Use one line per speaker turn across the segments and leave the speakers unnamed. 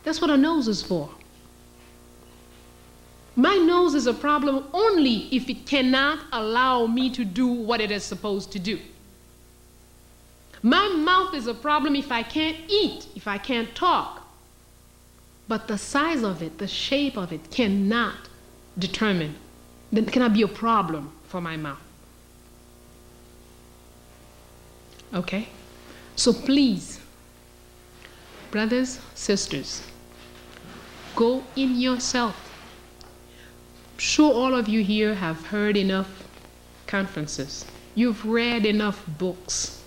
That's what a nose is for. My nose is a problem only if it cannot allow me to do what it is supposed to do. My mouth is a problem if I can't eat, if I can't talk. But the size of it, the shape of it cannot determine, that cannot be a problem for my mouth. Okay? So please, brothers, sisters, go in yourself. I'm sure all of you here have heard enough conferences. You've read enough books.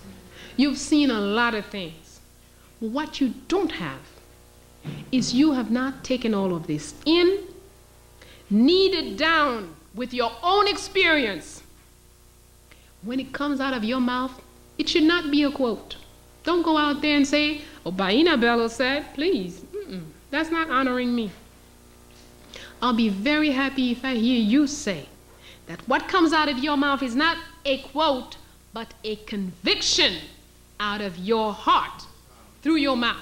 You've seen a lot of things. What you don't have is you have not taken all of this in, kneaded down with your own experience. When it comes out of your mouth, it should not be a quote. Don't go out there and say, oh, Bayyinah Bello said, please. That's not honoring me. I'll be very happy if I hear you say that what comes out of your mouth is not a quote, but a conviction out of your heart through your mouth.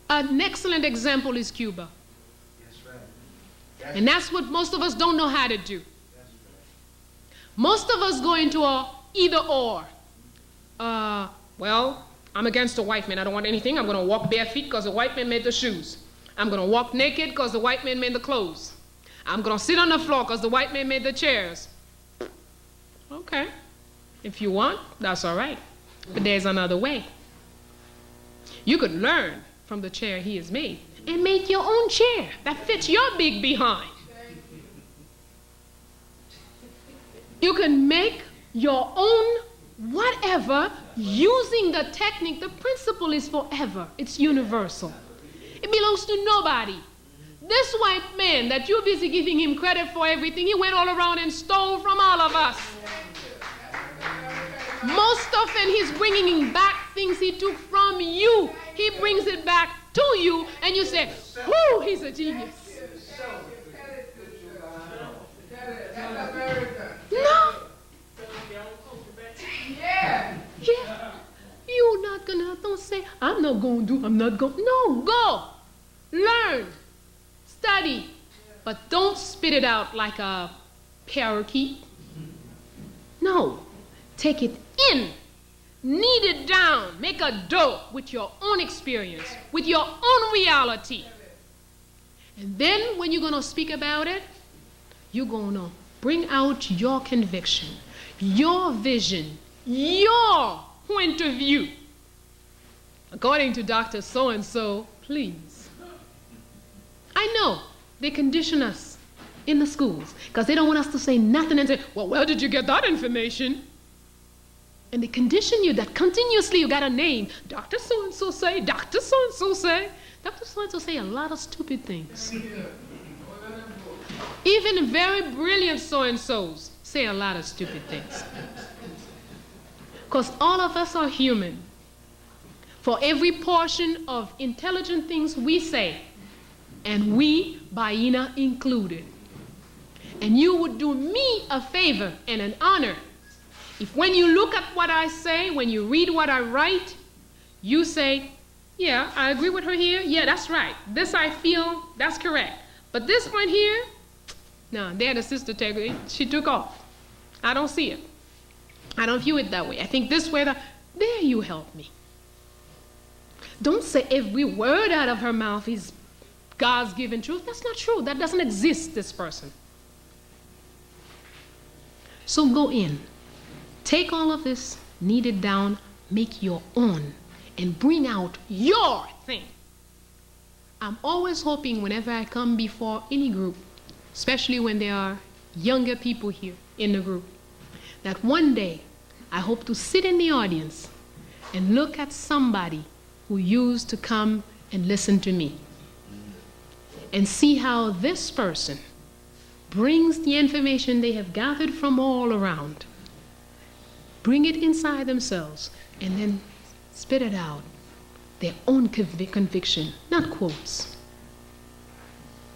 An excellent example is Cuba.
That's right.
And that's what most of us don't know how to do. Most of us go into a either or. Well, I'm against the white man. I don't want anything. I'm going to walk bare feet because the white man made the shoes. I'm going to walk naked because the white man made the clothes. I'm going to sit on the floor because the white man made the chairs. Okay. If you want, that's all right. But there's another way. You could learn from the chair he has made and make your own chair that fits your big behind. You can make your own whatever using the technique. The principle is forever. It's universal. It belongs to nobody. This white man that you're busy giving him credit for everything, he went all around and stole from all of us. Most often he's bringing back things he took from you. He brings it back to you and you say, whoo, he's a genius. No. Yeah. You're not gonna, don't say, I'm not going to. No, go. Learn. Study. But don't spit it out like a parakeet. No. Take it in. Knead it down. Make a dough with your own experience, with your own reality. And then when you're going to speak about it, you're going to bring out your conviction, your vision, your point of view. According to Dr. So-and-so, please. I know they condition us in the schools because they don't want us to say nothing and say, well, where did you get that information? And they condition you that continuously you got a name. Dr. So-and-so say, Dr. So-and-so say. Dr. So-and-so say a lot of stupid things. Even very brilliant so-and-sos say a lot of stupid things. Because all of us are human. For every portion of intelligent things we say, and we, Bayyinah included. And you would do me a favor and an honor if when you look at what I say, when you read what I write, you say, yeah, I agree with her here. Yeah, that's right. This I feel, that's correct. But this one here, no, there the sister she took off. I don't see it. I don't view it that way. I think this way, there you help me. Don't say every word out of her mouth is God's given truth. That's not true. That doesn't exist, this person. So go in. Take all of this, knead it down, make your own, and bring out your thing. I'm always hoping whenever I come before any group, especially when there are younger people here in the group, that one day I hope to sit in the audience and look at somebody who used to come and listen to me and see how this person brings the information they have gathered from all around, bring it inside themselves, and then spit it out, their own conviction, not quotes.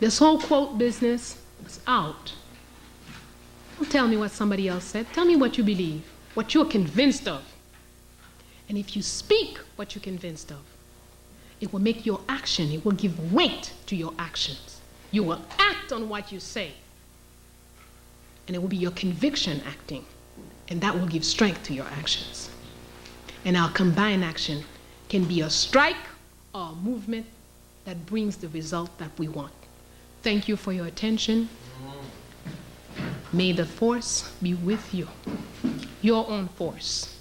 This whole quote business is out. Don't tell me what somebody else said. Tell me what you believe, what you're convinced of. And if you speak what you're convinced of, It will make your action, it will give weight to your actions. You will act on what you say. And it will be your conviction acting. And that will give strength to your actions. And our combined action can be a strike or a movement that brings the result that we want. Thank you for your attention. May the force be with you. Your own force.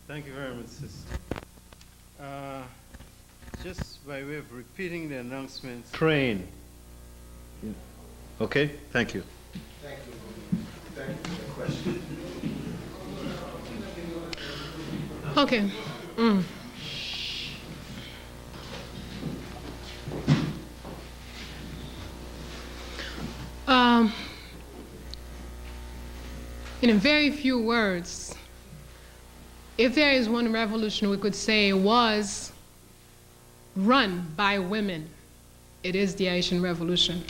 Thank you very much, sis. Just by way of repeating the announcements. Praying. Okay, thank you.
Thank you. Thank you for the question.
Okay. In a very few words, if there is one revolution we could say was run by women, it is the Haitian Revolution.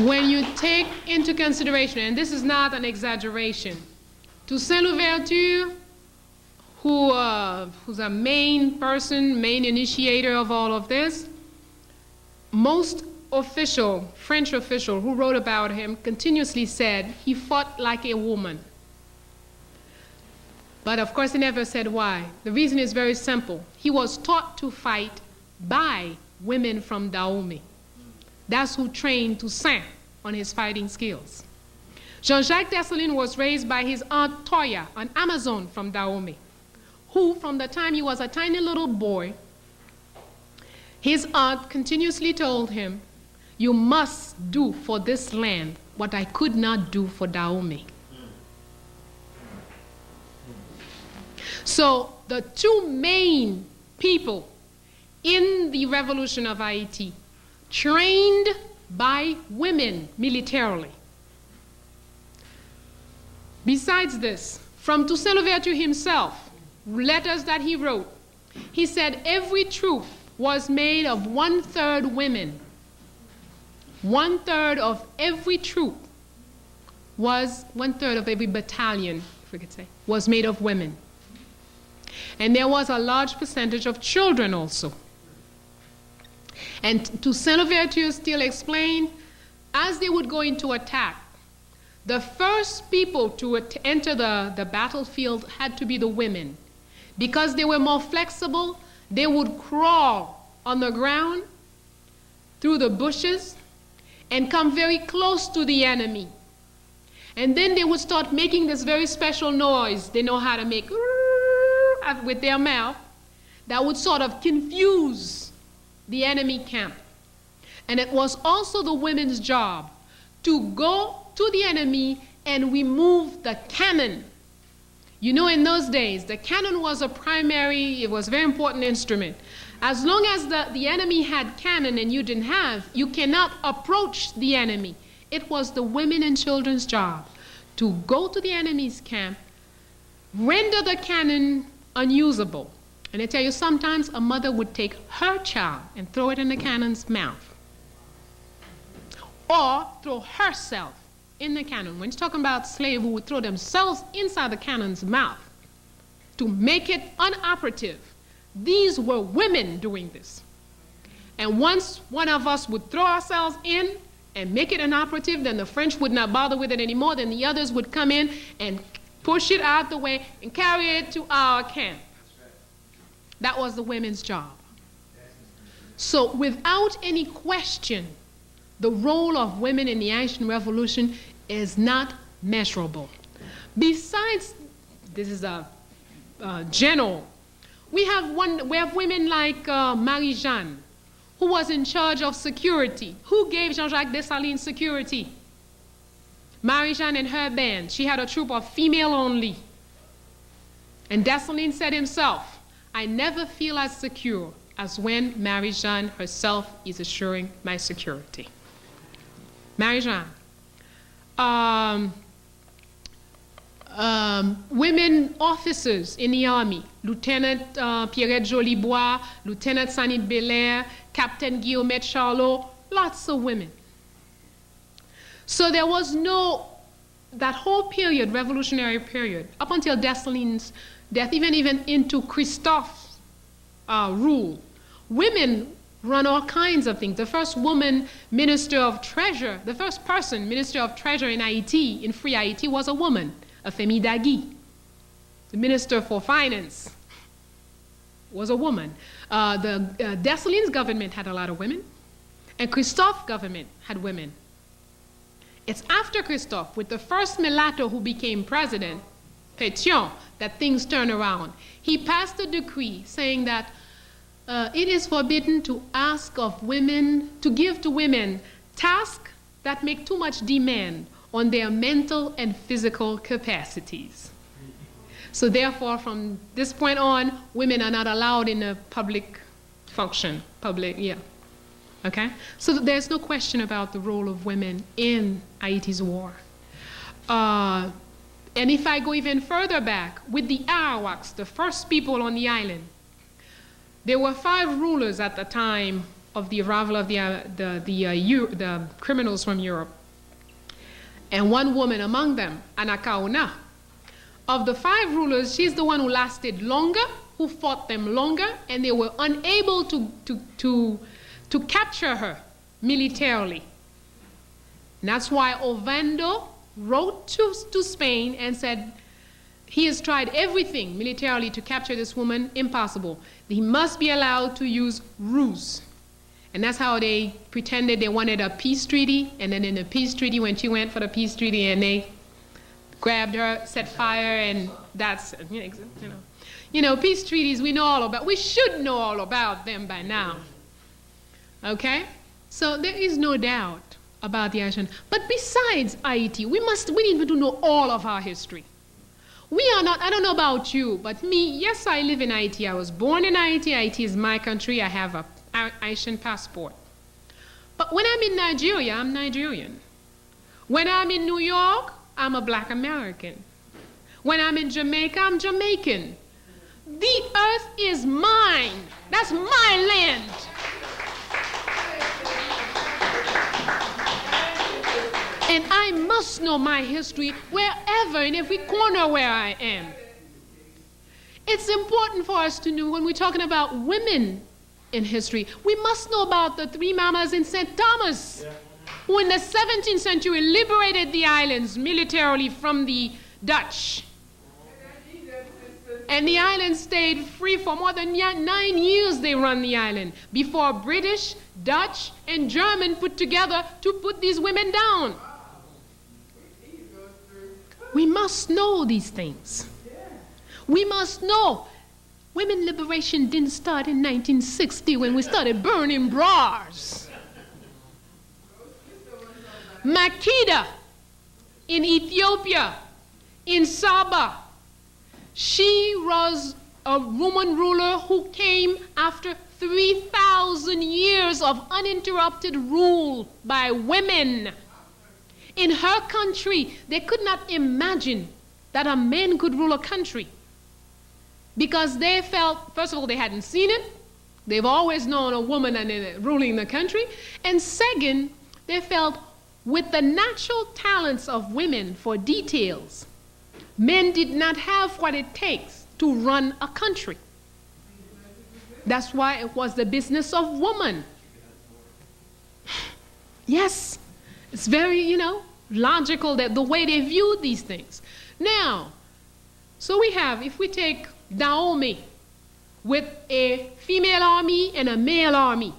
When you take into consideration, and this is not an exaggeration, Toussaint Louverture, who's a main person, main initiator of all of this, most French official who wrote about him continuously said he fought like a woman. But of course he never said why. The reason is very simple. He was taught to fight by women from Dahomey. That's who trained Toussaint on his fighting skills. Jean-Jacques Dessalines was raised by his aunt Toya, an Amazon from Dahomey, who from the time he was a tiny little boy, his aunt continuously told him, "You must do for this land what I could not do for Dahomey." So the two main people in the revolution of Haiti, trained by women militarily. Besides this, from Toussaint Louverture himself, letters that he wrote, he said every troop was made of 1/3 women. 1/3 of every troop was 1/3 of every battalion, if we could say, was made of women. And there was a large percentage of children also. And Toussaint Louverture still explained, as they would go into attack, the first people to enter the battlefield had to be the women. Because they were more flexible, they would crawl on the ground through the bushes and come very close to the enemy. And then they would start making this very special noise they know how to make with their mouth that would sort of confuse the enemy camp. And it was also the women's job to go to the enemy and remove the cannon. You know, in those days, the cannon was it was a very important instrument. As long as the enemy had cannon and you didn't have, you cannot approach the enemy. It was the women and children's job to go to the enemy's camp, render the cannon unusable. And I tell you, sometimes a mother would take her child and throw it in the cannon's mouth. Or throw herself in the cannon. When you're talking about slaves who would throw themselves inside the cannon's mouth to make it unoperative, these were women doing this. And once one of us would throw ourselves in and make it inoperative, then the French would not bother with it anymore. Then the others would come in and push it out the way and carry it to our camp. That was the women's job. So without any question, the role of women in the Haitian Revolution is not measurable. Besides, this is a general, we have women like Marie-Jeanne, who was in charge of security. Who gave Jean-Jacques Dessalines security? Marie-Jeanne and her band. She had a troop of female only. And Dessalines said himself, "I never feel as secure as when Marie-Jeanne herself is assuring my security." Marie-Jeanne. women officers in the army, Lieutenant Pierrette Jolibois, Lieutenant Sanit Belair, Captain Guillemette Charlot, lots of women. So there was that whole period, revolutionary period, up until Dessalines' death, even into Christophe's rule, women run all kinds of things. The first woman minister of treasure, the first person minister of treasure in Haiti, in free Haiti, was a woman, Afemi Dagui. The minister for finance was a woman. The Dessalines government had a lot of women, and Christophe's government had women. It's after Christophe, with the first mulatto who became president, Pétion, that things turn around. He passed a decree saying that it is forbidden to ask of women, to give to women tasks that make too much demand on their mental and physical capacities. So therefore, from this point on, women are not allowed in a public function, okay? So there's no question about the role of women in Haiti's war. And if I go even further back, with the Arawaks, the first people on the island, there were 5 rulers at the time of the arrival of the criminals from Europe, and 1 woman among them, Anakauna. Of the 5 rulers, she's the one who lasted longer, who fought them longer, and they were unable to capture her militarily. And that's why Ovando wrote to Spain and said, he has tried everything militarily to capture this woman, impossible. He must be allowed to use ruse. And that's how they pretended they wanted a peace treaty, and then in the peace treaty, when she went for the peace treaty, and they grabbed her, set fire, and that's, peace treaties we know all about. We should know all about them by now. Okay? So there is no doubt about the Haitian. But besides Haiti, we need to know all of our history. We are not, I don't know about you, but me, yes, I live in Haiti. I was born in Haiti. Haiti is my country. I have a Haitian passport. But when I'm in Nigeria, I'm Nigerian. When I'm in New York, I'm a Black American. When I'm in Jamaica, I'm Jamaican. The earth is mine. That's my land. And I must know my history wherever, in every corner where I am. It's important for us to know when we're talking about women in history, we must know about the 3 mamas in St. Thomas, who in the 17th century liberated the islands militarily from the Dutch. And the island stayed free for more than 9 years. They run the island before British, Dutch, and German put together to put these women down. We must know these things. We must know. Women liberation didn't start in 1960 when we started burning bras. Makeda in Ethiopia, in Saba, she was a woman ruler who came after 3,000 years of uninterrupted rule by women. In her country, they could not imagine that a man could rule a country because they felt, first of all, they hadn't seen it. They've always known a woman ruling the country. And second, they felt with the natural talents of women for details, men did not have what it takes to run a country. That's why it was the business of woman. Yes. It's very, logical that the way they viewed these things. Now, so we have, if we take Dahomey with a female army and a male army,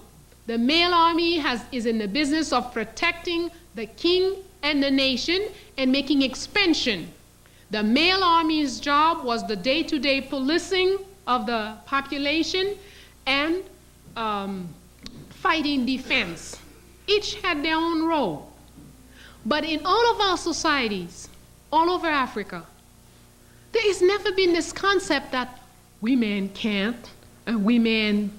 the male army is in the business of protecting the king and the nation and making expansion. The male army's job was the day-to-day policing of the population and fighting defense. Each had their own role. But in all of our societies, all over Africa, there has never been this concept that women can't, and women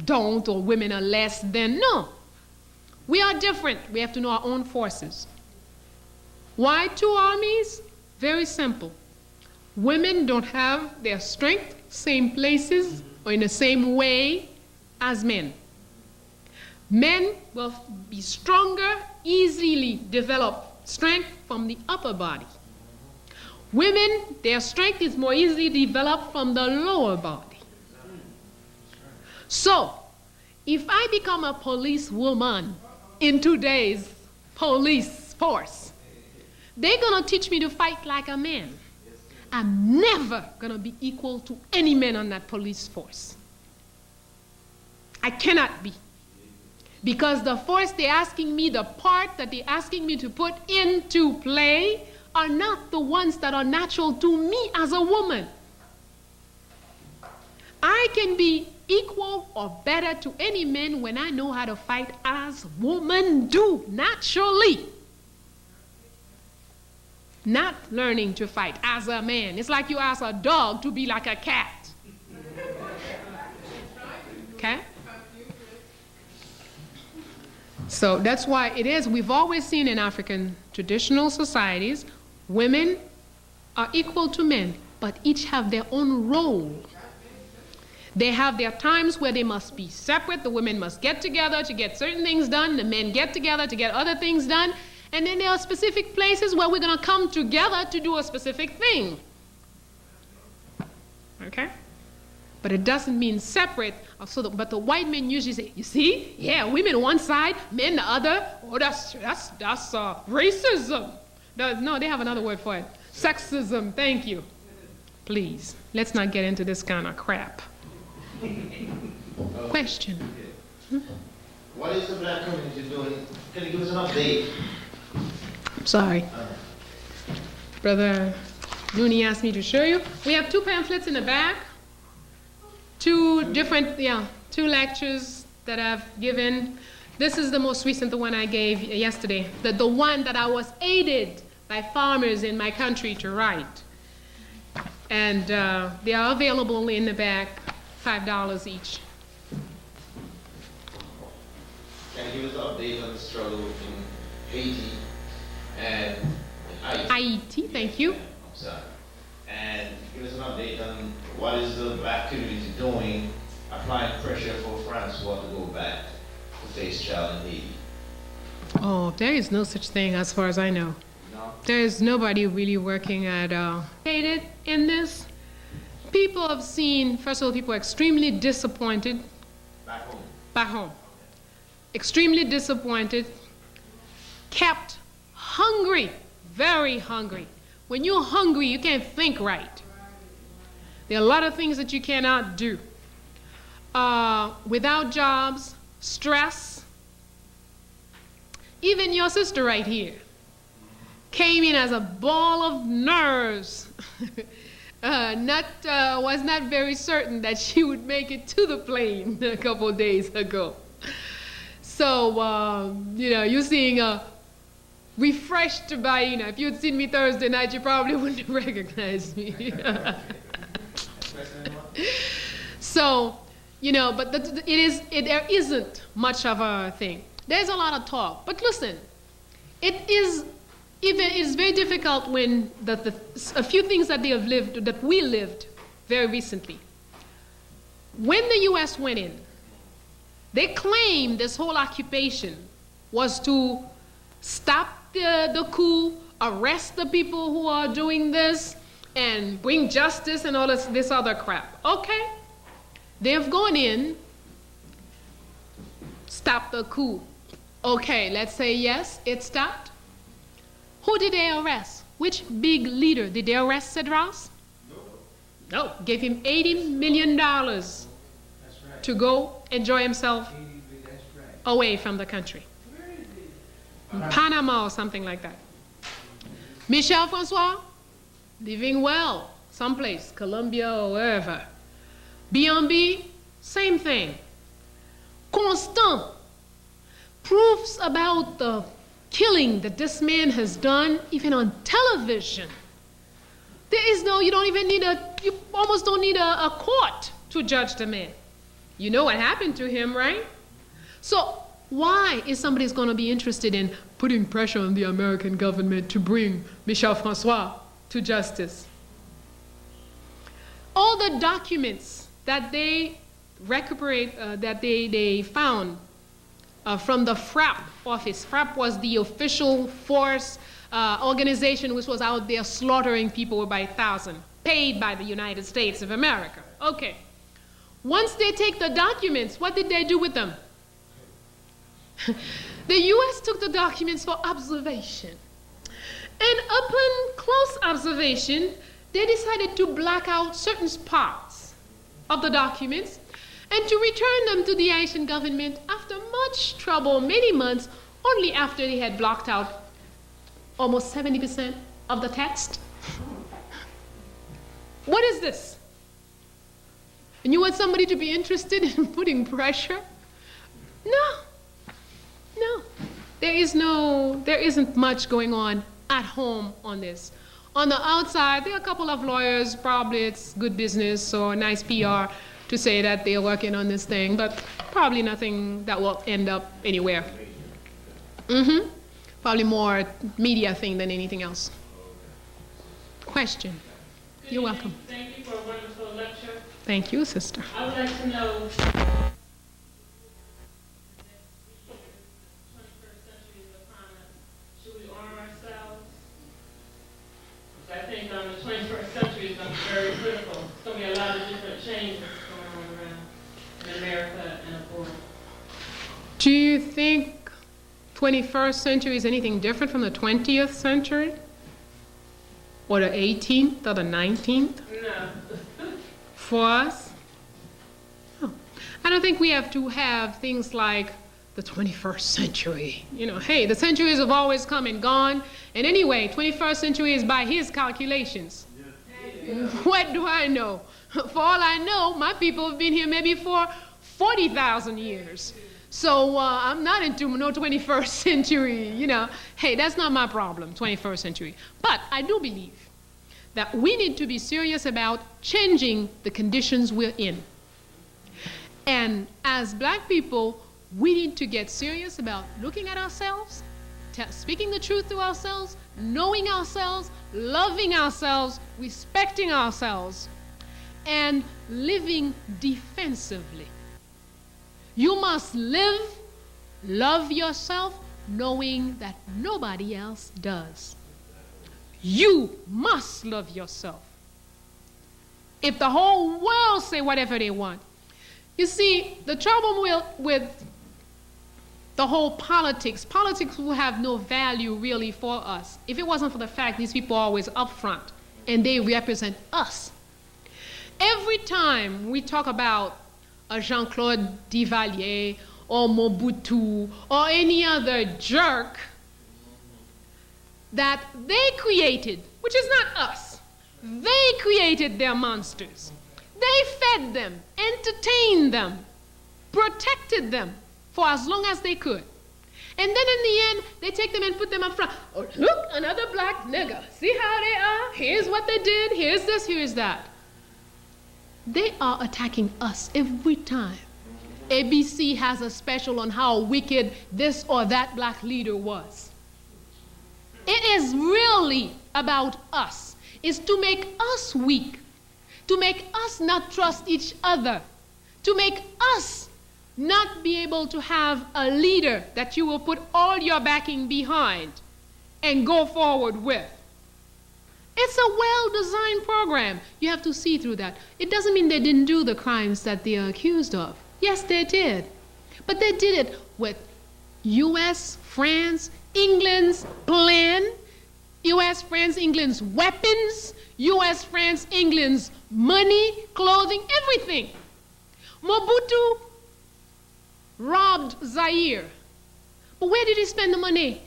don't, or women are less than. No. We are different. We have to know our own forces. Why 2 armies? Very simple. Women don't have their strength same places or in the same way as men. Men will be stronger, easily develop strength from the upper body. Women, their strength is more easily developed from the lower body. So, if I become a policewoman in today's police force, they're going to teach me to fight like a man. I'm never going to be equal to any man on that police force. I cannot be. Because the force they're asking me, the part that they're asking me to put into play, are not the ones that are natural to me as a woman. I can be equal or better to any man when I know how to fight as women do, naturally. Not learning to fight as a man. It's like you ask a dog to be like a cat. Okay? So that's why it is, we've always seen in African traditional societies, women are equal to men, but each have their own role. They have their times where they must be separate. The women must get together to get certain things done. The men get together to get other things done. And then there are specific places where we're going to come together to do a specific thing. Okay? But it doesn't mean separate. But the white men usually say, you see? Yeah, women one side, men the other. Oh, that's racism. No, they have another word for it. Sexism. Thank you. Please, let's not get into this kind of crap. Question.
What is the black community doing? Can you give us an update?
I'm sorry. Brother Nooney asked me to show you. We have 2 pamphlets in the back. 2 lectures that I've given. This is the most recent, the one I gave yesterday. The one that I was aided by farmers in my country to write. And they are available in the back, $5 each.
Can you give us an update on the struggle in Haiti and Haiti?
Haiti, thank you.
I'm sorry. And give us an update on what is the black community doing, applying pressure for Francois to go back to face trial in Haiti.
Oh, there is no such thing as far as I know.
No?
There is nobody really working at in this. People have seen, first of all, people are extremely disappointed.
Back home.
Back home. Extremely disappointed. Kept hungry, very hungry. When you're hungry, you can't think right. There are a lot of things that you cannot do. Without jobs, stress. Even your sister right here came in as a ball of nerves. Was not very certain that she would make it to the plane a couple of days ago. So, you're seeing a refreshed Bayyinah. If you'd seen me Thursday night, you probably wouldn't have recognized me. So, but there isn't much of a thing. There's a lot of talk. But listen, it's very difficult when a few things that we lived very recently. When the U.S. went in, they claimed this whole occupation was to stop the coup, arrest the people who are doing this, and bring justice and all this other crap. Okay, they've gone in, stopped the coup. Okay, let's say yes, it stopped. Who did they arrest? Which big leader? Did they arrest Cedras? No. Gave him $80 million to go enjoy himself away from the country. In Panama or something like that. Michel Francois, living well, someplace, Colombia or wherever. B&B, same thing. Constant, proofs about the killing that this man has done, even on television. You almost don't need a court to judge the man. You know what happened to him, right? So why is somebody going to be interested in putting pressure on the American government to bring Michel Francois to justice? all the documents that they they found from the FRAP office. FRAP was the official force organization which was out there slaughtering people by thousands, paid by the United States of America. Okay. Once they take the documents, what did they do with them? The U.S. took the documents for observation. And upon close observation, they decided to black out certain parts of the documents and to return them to the Haitian government after much trouble, many months, only after they had blocked out almost 70% of the text. What is this? And you want somebody to be interested in putting pressure? No. There isn't much going on at home on this. On the outside, there are a couple of lawyers, probably it's good business or nice PR to say that they're working on this thing, but probably nothing that will end up anywhere. Probably more media thing than anything else. Question. You're welcome.
Thank you for a wonderful lecture.
Thank you, sister.
I would like to know, 21st century is upon us. Should we arm ourselves? I think the 21st century is going to be very critical. It's going to be a lot of different changes going on around in America and abroad.
Do you think 21st century is anything different from the 20th century? Or the 18th or the 19th?
No.
For us? No. I don't think we have to have things like the 21st century. You know, hey, the centuries have always come and gone. And anyway, 21st century is by his calculations. Yeah. What do I know? For all I know, my people have been here maybe for 40,000 years. So I'm not into no 21st century, you know. Hey, that's not my problem, 21st century. But I do believe that we need to be serious about changing the conditions we're in. And as black people, we need to get serious about looking at ourselves, speaking the truth to ourselves, knowing ourselves, loving ourselves, respecting ourselves, and living defensively. You must live, love yourself, knowing that nobody else does. You must love yourself. If the whole world say whatever they want. You see, the trouble with the whole politics will have no value really for us if it wasn't for the fact these people are always up front and they represent us. Every time we talk about a Jean-Claude Duvalier or Mobutu or any other jerk that they created, which is not us, they created their monsters. They fed them, entertained them, protected them for as long as they could. And then in the end, they take them and put them up front. Oh, look, another black nigger. See how they are? Here's what they did. Here's this, here's that. They are attacking us every time. ABC has a special on how wicked this or that black leader was. It is really about us. It's to make us weak, to make us not trust each other, to make us not be able to have a leader that you will put all your backing behind and go forward with. It's a well-designed program. You have to see through that. It doesn't mean they didn't do the crimes that they are accused of. Yes, they did. But they did it with U.S., France, England's plan, U.S., France, England's weapons, U.S., France, England's money, clothing, everything. Mobutu robbed Zaire. But where did he spend the money?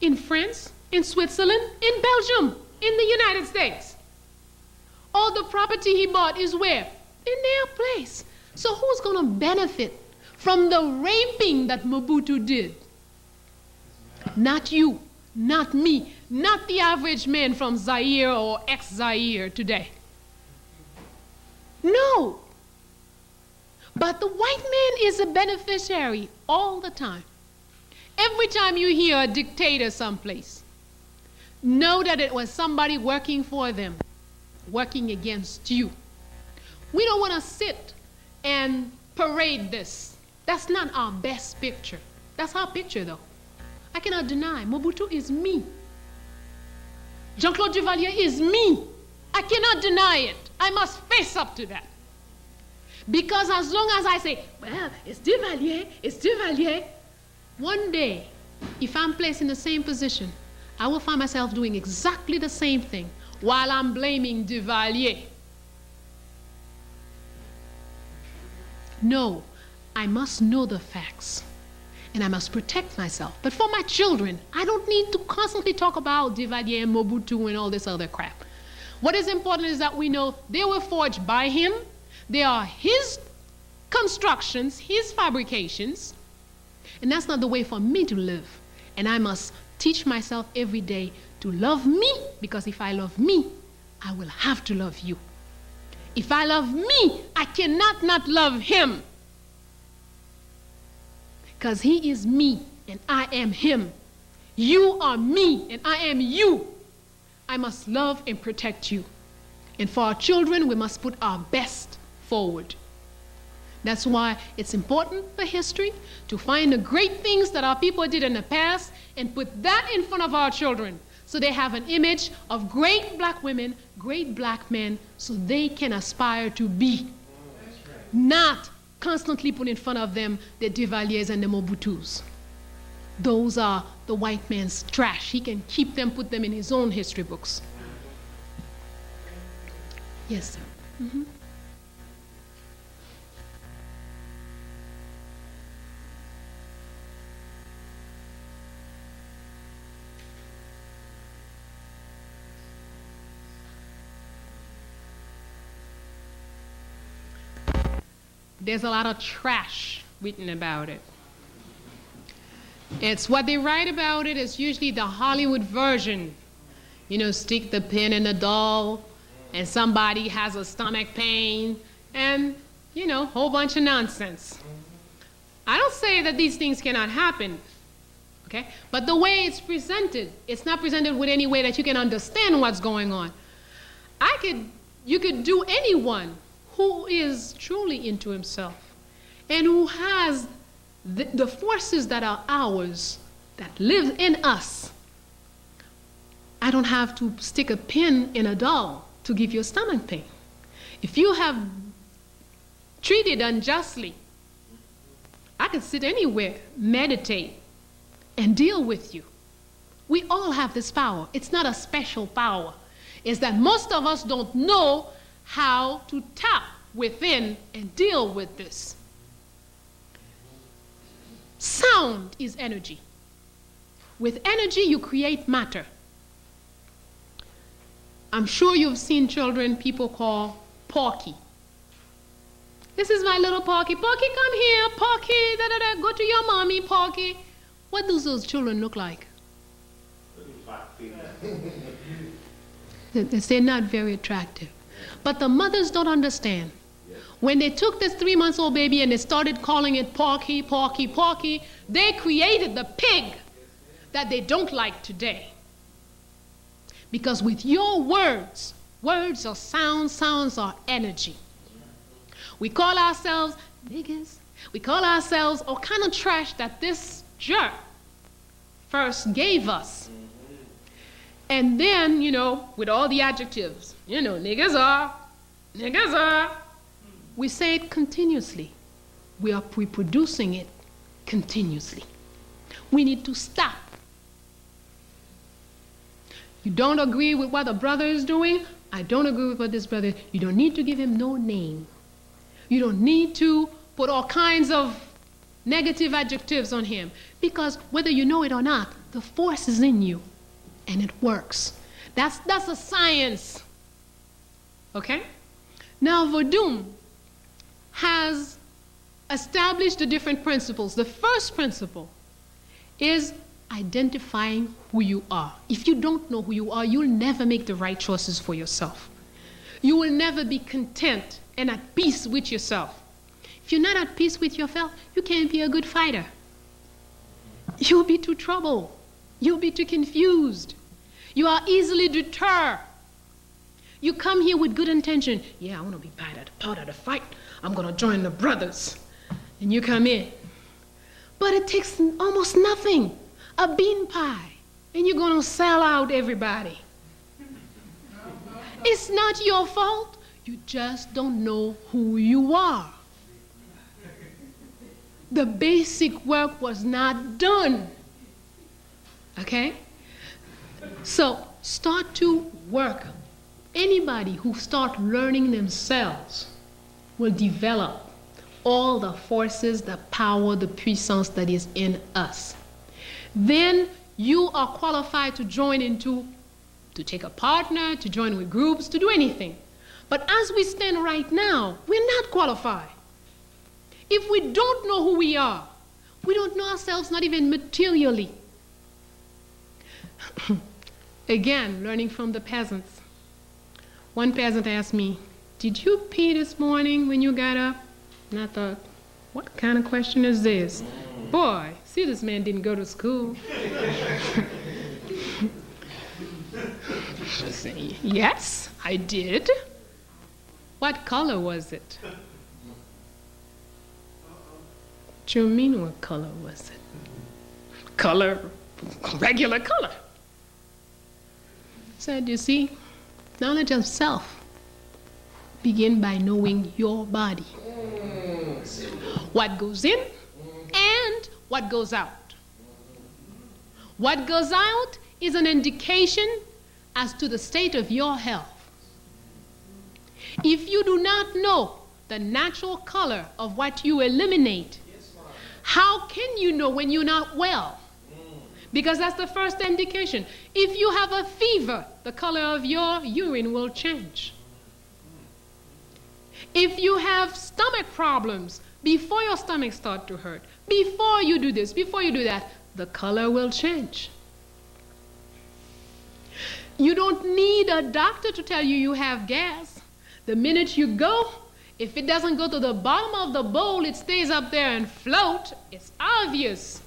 In France, in Switzerland, in Belgium, in the United States. All the property he bought is where? In their place. So who's going to benefit from the raping that Mobutu did? Not you, not me, not the average man from Zaire or ex-Zaire today. No. But the white man is a beneficiary all the time. Every time you hear a dictator someplace, know that it was somebody working for them, working against you. We don't want to sit and parade this. That's not our best picture. That's our picture, though. I cannot deny Mobutu is me. Jean-Claude Duvalier is me. I cannot deny it. I must face up to that. Because as long as I say, well, it's Duvalier, one day, if I'm placed in the same position, I will find myself doing exactly the same thing while I'm blaming Duvalier. No, I must know the facts, and I must protect myself. But for my children, I don't need to constantly talk about Duvalier and Mobutu and all this other crap. What is important is that we know they were forged by him. They are his constructions, his fabrications, and that's not the way for me to live. And I must teach myself every day to love me, because if I love me, I will have to love you. If I love me, I cannot not love him, because he is me and I am him. You are me and I am you. I must love and protect you. And for our children, we must put our best forward. That's why it's important for history to find the great things that our people did in the past and put that in front of our children, so they have an image of great black women, great black men, so they can aspire to be. Not constantly put in front of them the Duvaliers and the Mobutus. Those are the white man's trash. He can keep them, put them in his own history books. Yes, sir. Mm-hmm. There's a lot of trash written about it. It's what they write about it is usually the Hollywood version. You know, stick the pin in the doll, and somebody has a stomach pain, and, you know, a whole bunch of nonsense. I don't say that these things cannot happen, okay? But the way it's presented, it's not presented with any way that you can understand what's going on. You could do anyone who is truly into himself and who has the forces that are ours, that live in us. I don't have to stick a pin in a doll to give you a stomach pain. If you have treated unjustly, I can sit anywhere, meditate, and deal with you. We all have this power. It's not a special power. It's that most of us don't know how to tap within and deal with this. Sound is energy. With energy, you create matter. I'm sure you've seen children people call Porky. This is my little Porky. Porky, come here. Porky, da-da-da. Go to your mommy, Porky. What do those children look like? They're not very attractive. But the mothers don't understand. When they took this 3-month-old baby and they started calling it Porky, Porky, Porky, they created the pig that they don't like today. Because with your words, words are sound, sounds are energy. We call ourselves niggas. We call ourselves all kind of trash that this jerk first gave us. And then, you know, with all the adjectives, you know, niggas are. We say it continuously. We are reproducing it continuously. We need to stop. You don't agree with what a brother is doing? I don't agree with what this brother is. You don't need to give him no name. You don't need to put all kinds of negative adjectives on him, because whether you know it or not, the force is in you and it works. That's a science. Okay? Now, Vodun has established the different principles. The first principle is identifying who you are. If you don't know who you are, you'll never make the right choices for yourself. You will never be content and at peace with yourself. If you're not at peace with yourself, you can't be a good fighter. You'll be too troubled. You'll be too confused. You are easily deterred. You come here with good intention. Yeah, I want to be part of the fight. I'm going to join the brothers. And you come in. But it takes almost nothing. A bean pie. And you're going to sell out everybody. It's not your fault. You just don't know who you are. The basic work was not done. Okay? So start to work. Anybody who starts learning themselves will develop all the forces, the power, the puissance that is in us. Then you are qualified to to take a partner, to join with groups, to do anything. But as we stand right now, we're not qualified. If we don't know who we are, we don't know ourselves, not even materially. Again, learning from the peasants. One peasant asked me, "Did you pee this morning when you got up?" And I thought, what kind of question is this? Boy, see, this man didn't go to school. I say, "Yes, I did." "What color was it?" "What do you mean, what color was it?" "Color, regular color." Said, "You see, knowledge of self begin by knowing your body. What goes in and what goes out. What goes out is an indication as to the state of your health. If you do not know the natural color of what you eliminate, how can you know when you're not well? Because that's the first indication. If you have a fever, the color of your urine will change. If you have stomach problems, before your stomach starts to hurt, before you do this, before you do that, the color will change. You don't need a doctor to tell you you have gas. The minute you go, if it doesn't go to the bottom of the bowl, it stays up there and float, it's obvious.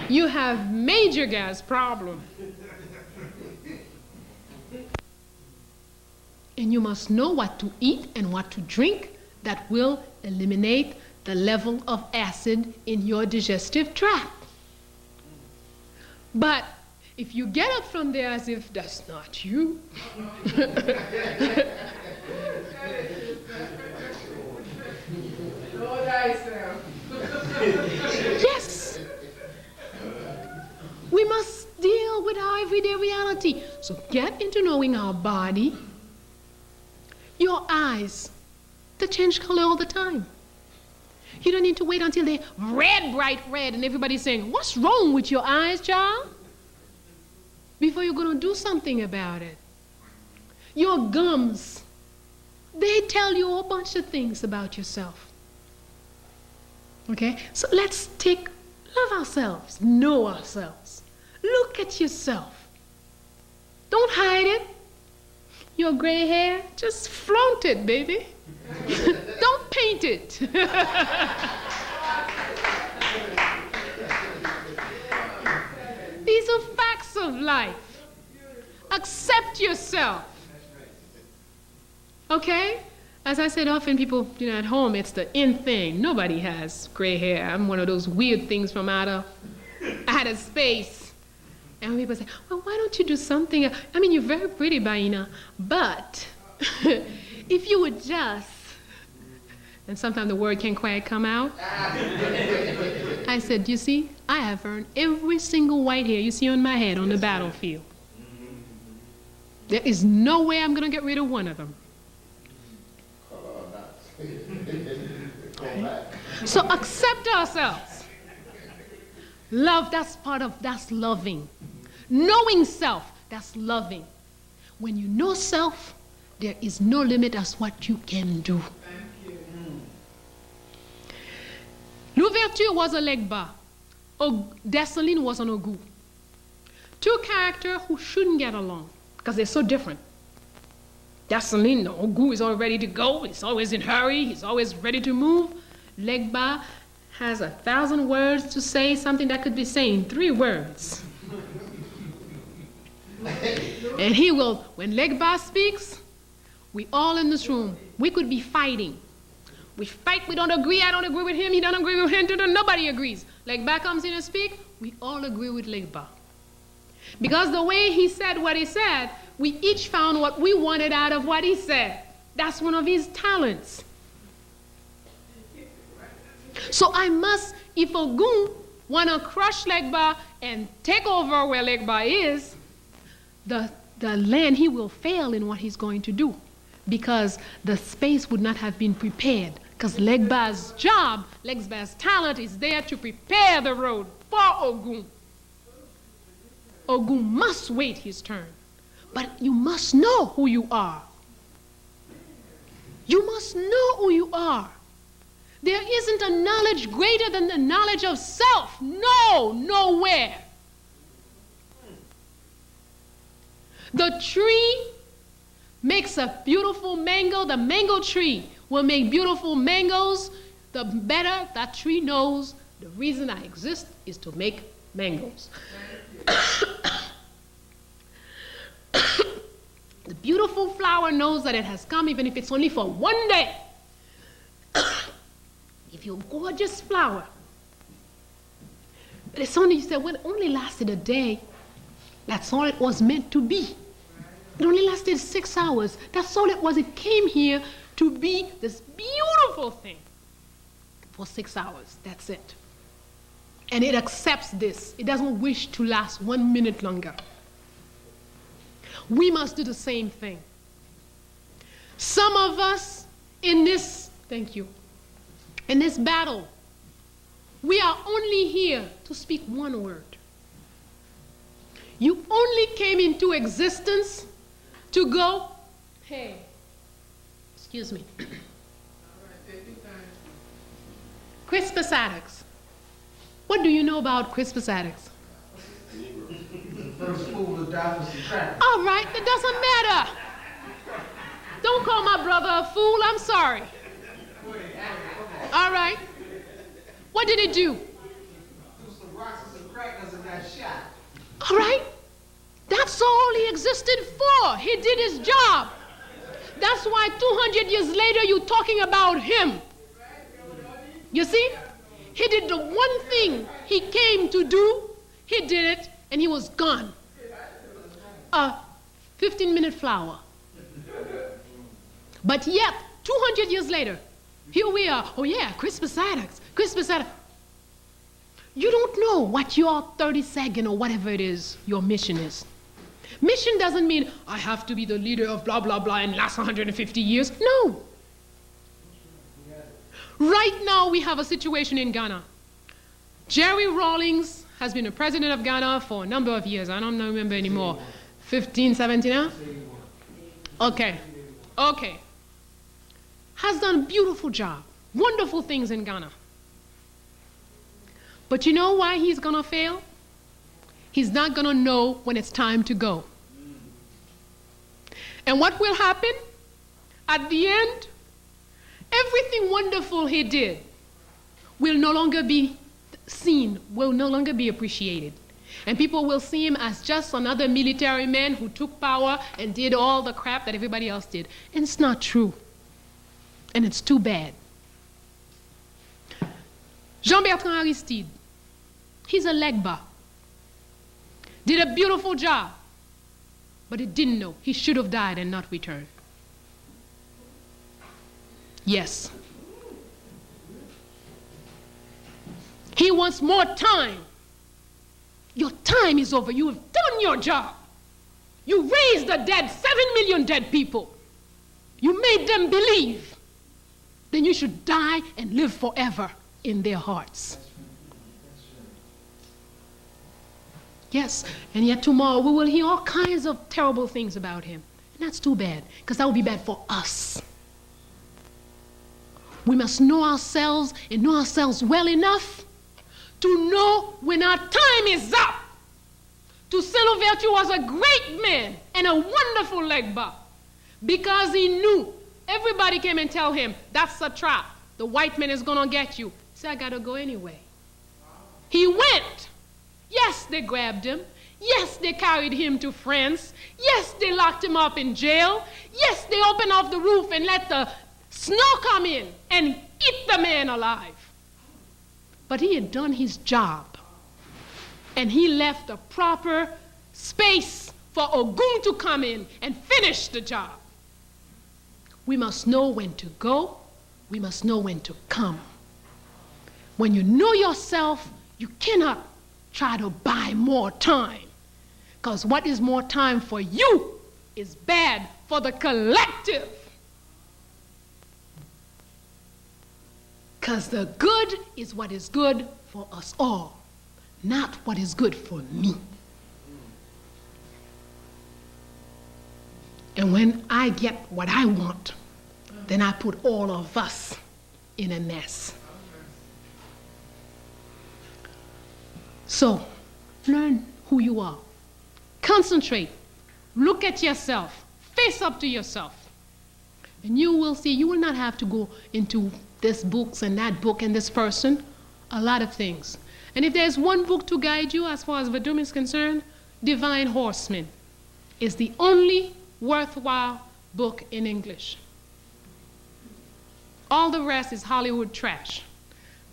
You have major gas problem. And you must know what to eat and what to drink that will eliminate the level of acid in your digestive tract. But if you get up from there as if that's not you, yes, we must deal with our everyday reality. So get into knowing our body. Your eyes, they change color all the time. You don't need to wait until they're red, bright red, and everybody's saying, "What's wrong with your eyes, child?" Before you're going to do something about it. Your gums, they tell you a bunch of things about yourself. Okay? So let's love ourselves, know ourselves. Look at yourself. Don't hide it. Your gray hair, just flaunt it, baby. Don't paint it. These are facts of life. Accept yourself. Okay? As I said, often people, at home, it's the in thing. Nobody has gray hair. I'm one of those weird things from outer space. And people say, "Well, why don't you do something? I mean, you're very pretty, Bayyinah, but if you would just," and sometimes the word can't quite come out. I said, "You see, I have earned every single white hair you see on my head on the battlefield. There is no way I'm going to get rid of one of them." Okay? So accept ourselves. Love, that's loving. Knowing self, that's loving. When you know self, there is no limit as what you can do. L'ouverture was a legba. Dessalines was an ogu. Two characters who shouldn't get along because they're so different. Dessalines, the ogu, is always ready to go. He's always in a hurry. He's always ready to move. Legba has 1,000 words to say something that could be saying 3 words. And he will, when Legba speaks, we all in this room, we could be fighting. We fight, we don't agree, I don't agree with him, he don't agree with him, nobody agrees. Legba comes in and speak, we all agree with Legba. Because the way he said what he said, we each found what we wanted out of what he said. That's one of his talents. So I must, if Ogun want to crush Legba and take over where Legba is, the land, he will fail in what he's going to do. Because the space would not have been prepared. Because Legba's job, Legba's talent is there to prepare the road for Ogun. Ogun must wait his turn. But you must know who you are. You must know who you are. There isn't a knowledge greater than the knowledge of self. No, nowhere. The tree makes a beautiful mango. The mango tree will make beautiful mangoes. The better that tree knows the reason I exist is to make mangoes. The beautiful flower knows that it has come, even if it's only for one day. If you're a gorgeous flower, but it's only, you said, well, it only lasted a day. That's all it was meant to be. It only lasted 6 hours. That's all it was. It came here to be this beautiful thing for 6 hours. That's it. And it accepts this. It doesn't wish to last 1 minute longer. We must do the same thing. Some of us in this, thank you, in this battle, we are only here to speak one word. You only came into existence to go, hey, excuse me. Crispus Attucks. What do you know about Crispus Attucks?
First fool to die for some crackers.
All right, that doesn't matter. Don't call my brother a fool, I'm sorry. All right. What did he do?
Threw some rocks and some crackers and got shot.
All right. That's all he existed for. He did his job. That's why 200 years later you're talking about him. You see? He did the one thing he came to do. He did it, and he was gone. A 15-minute flower. But yet, 200 years later, here we are. Oh yeah, Crispus Attucks. Crispus Attucks. You don't know what your 32nd or whatever it is, your mission is. Mission doesn't mean I have to be the leader of blah, blah, blah and last 150 years. No. Right now we have a situation in Ghana. Jerry Rawlings has been the president of Ghana for a number of years. I don't remember anymore. 15, 17 now? Okay. Okay. Has done a beautiful job. Wonderful things in Ghana. But you know why he's going to fail? He's not going to know when it's time to go. And what will happen? At the end, everything wonderful he did will no longer be seen, will no longer be appreciated. And people will see him as just another military man who took power and did all the crap that everybody else did. And it's not true. And it's too bad. Jean-Bertrand Aristide, he's a Legba. Did a beautiful job, but he didn't know. He should have died and not returned. Yes. He wants more time. Your time is over. You have done your job. You raised the dead, 7 million dead people. You made them believe. Then you should die and live forever in their hearts. Yes, and yet tomorrow we will hear all kinds of terrible things about him. And that's too bad, because that will be bad for us. We must know ourselves and know ourselves well enough to know when our time is up. Toussaint Louverture was a great man and a wonderful Legba, because he knew everybody came and tell him, that's a trap. The white man is going to get you. He said, I got to go anyway. He went. Yes, they grabbed him. Yes, they carried him to France. Yes, they locked him up in jail. Yes, they opened up the roof and let the snow come in and eat the man alive. But he had done his job. And he left a proper space for Ogun to come in and finish the job. We must know when to go. We must know when to come. When you know yourself, you cannot try to buy more time. Because what is more time for you is bad for the collective. Because the good is what is good for us all, not what is good for me. And when I get what I want, then I put all of us in a mess. So, learn who you are. Concentrate. Look at yourself. Face up to yourself. And you will see, you will not have to go into this books and that book and this person. A lot of things. And if there's one book to guide you as far as Vadum is concerned, Divine Horseman is the only worthwhile book in English. All the rest is Hollywood trash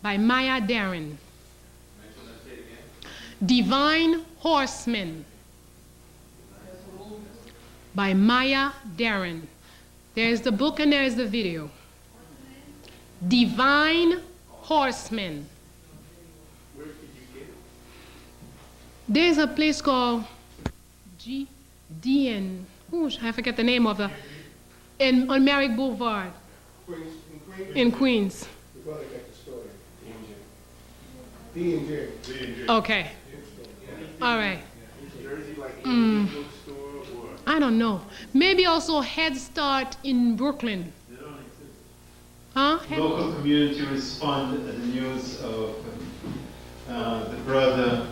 by Maya Deren. Divine Horseman by Maya Deren. There's the book and there's the video. Divine Horseman.
Where could you get it?
There's a place called GDN. I forget the name of the. On Merrick Boulevard. In Queens.
We probably got the story. D&J.
Okay. All right.
Jersey, like Indian bookstore or?
I don't know. Maybe also Head Start in Brooklyn. Huh?
Local community responded to the news of the brother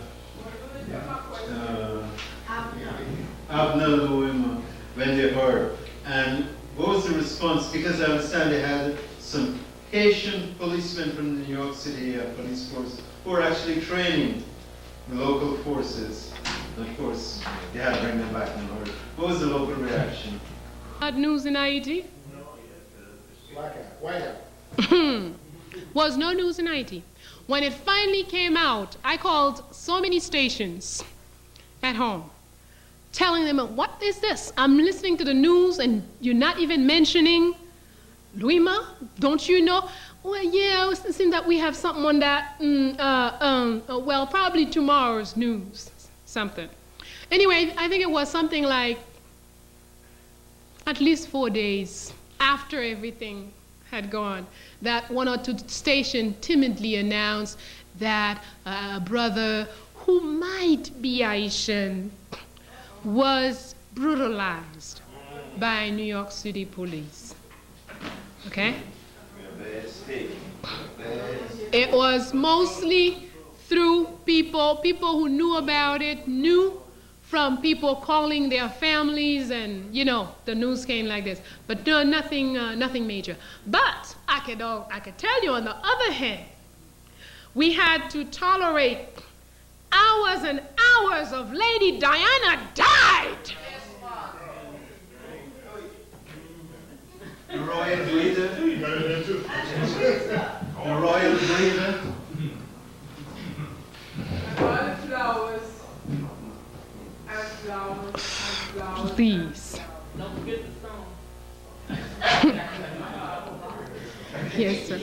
Abner Louima when they heard. And what was the response? Because I understand they had some Haitian policemen from the New York City police force who were actually training the local forces. And of course, they had to bring them back in order. What was the local reaction?
Bad news in Haiti?
Blackout, whiteout.
Was no news in Haiti. When it finally came out, I called so many stations at home, telling them, what is this? I'm listening to the news and you're not even mentioning Louima? Don't you know? Well, yeah, I was thinking that we have something on that. Well, probably tomorrow's news, something. Anyway, I think it was something like at least 4 days after everything had gone, that one or two stations timidly announced that a brother who might be Haitian was brutalized by New York City police. Okay? It was mostly through people who knew about it, knew from people calling their families, and the news came like this. But no, nothing major. But I could tell you, on the other hand, we had to tolerate hours and hours of Lady Diana died.
The royal breeder. The royal breeder.
All flowers and flowers and flowers.
Please.
Don't forget the song.
Yes, sir.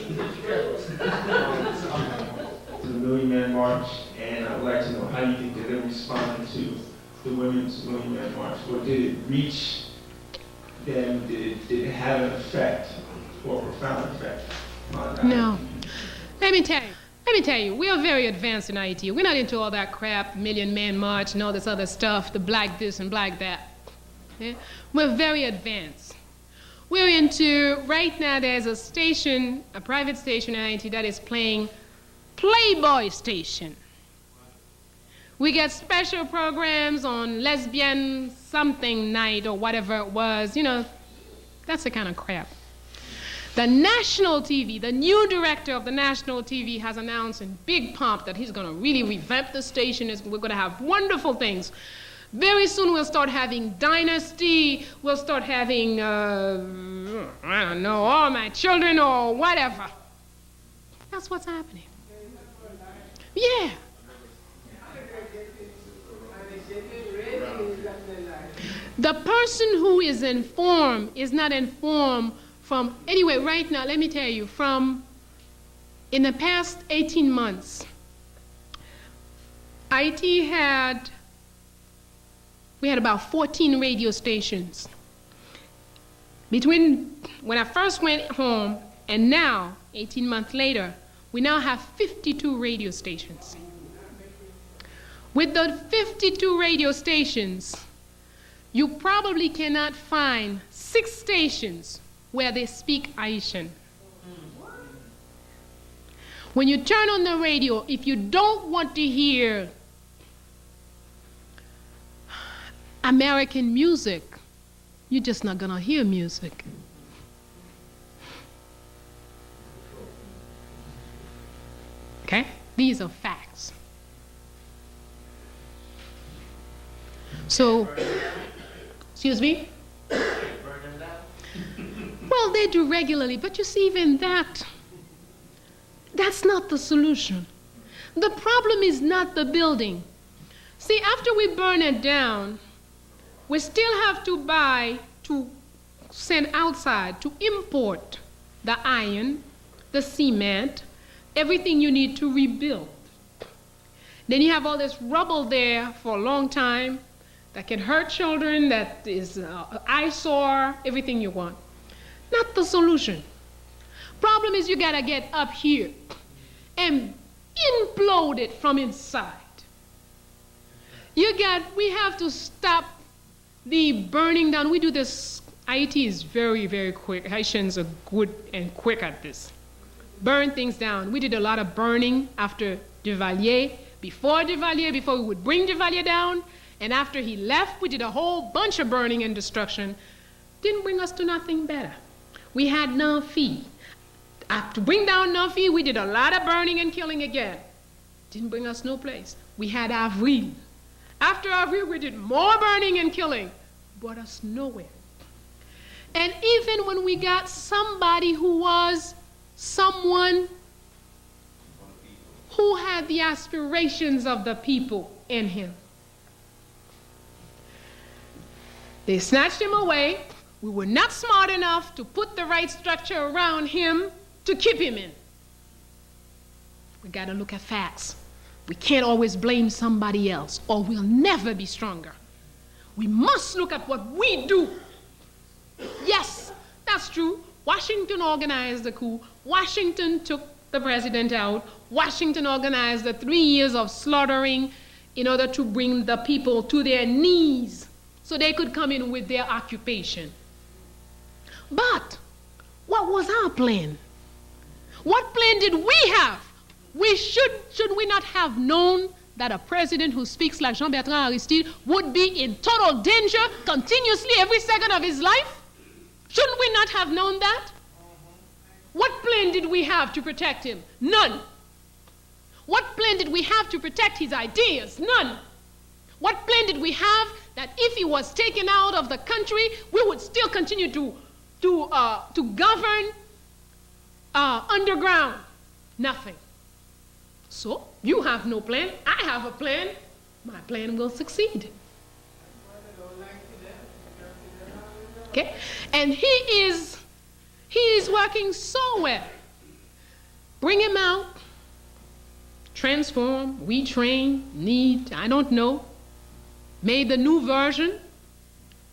To the Million Man March, and I'd like to know how you think that they responded to the Women's Million Man March. Or did it reach them? Did it have an effect, or a profound effect on that?
No. Let me tell you, we are very advanced in Haiti. We're not into all that crap, Million Man March and all this other stuff, the black this and black that. Yeah? We're very advanced. We're into, right now there's a station, a private station in Haiti that is playing Playboy Station. We get special programs on lesbian something night or whatever it was, that's the kind of crap. The national TV, the new director of the national TV has announced in big pomp that he's going to really revamp the station. We're going to have wonderful things. Very soon we'll start having Dynasty, we'll start having, I don't know, All My Children or whatever. That's what's happening. Yeah. The person who is informed is not informed from, anyway, right now, let me tell you, in the past 18 months, we had about 14 radio stations. Between when I first went home and now, 18 months later, we now have 52 radio stations. With the 52 radio stations, you probably cannot find 6 stations where they speak Haitian. When you turn on the radio, if you don't want to hear American music, you're just not going to hear music. Okay? These are facts. So, excuse me? Well, they do regularly, but you see, even that's not the solution. The problem is not the building. See, after we burn it down, we still have to send outside, to import the iron, the cement, everything you need to rebuild. Then you have all this rubble there for a long time that can hurt children, that is eyesore, everything you want. Not the solution. Problem is you gotta get up here and implode it from inside. We have to stop the burning down. We do this, Haiti is very, very quick. Haitians are good and quick at this. Burn things down. We did a lot of burning after Duvalier, before we would bring Duvalier down, and after he left, we did a whole bunch of burning and destruction. Didn't bring us to nothing better. We had Nanfi. To bring down Nanfi, we did a lot of burning and killing again. Didn't bring us no place. We had Avril. After Avril, we did more burning and killing. Brought us nowhere. And even when we got somebody who was someone who had the aspirations of the people in him, they snatched him away. We were not smart enough to put the right structure around him to keep him in. We got to look at facts. We can't always blame somebody else, or we'll never be stronger. We must look at what we do. Yes, that's true. Washington organized the coup. Washington took the president out. Washington organized the 3 years of slaughtering in order to bring the people to their knees so they could come in with their occupation. But what was our plan? What plan did we have? Should we not have known that a president who speaks like Jean-Bertrand Aristide would be in total danger continuously every second of his life? Shouldn't we not have known that? What plan did we have to protect him? None. What plan did we have to protect his ideas? None. What plan did we have that if he was taken out of the country, we would still continue to govern underground? Nothing. So, you have no plan, I have a plan, my plan will succeed. Okay? And he is working so well. Bring him out, transform, retrain, I don't know, made the new version,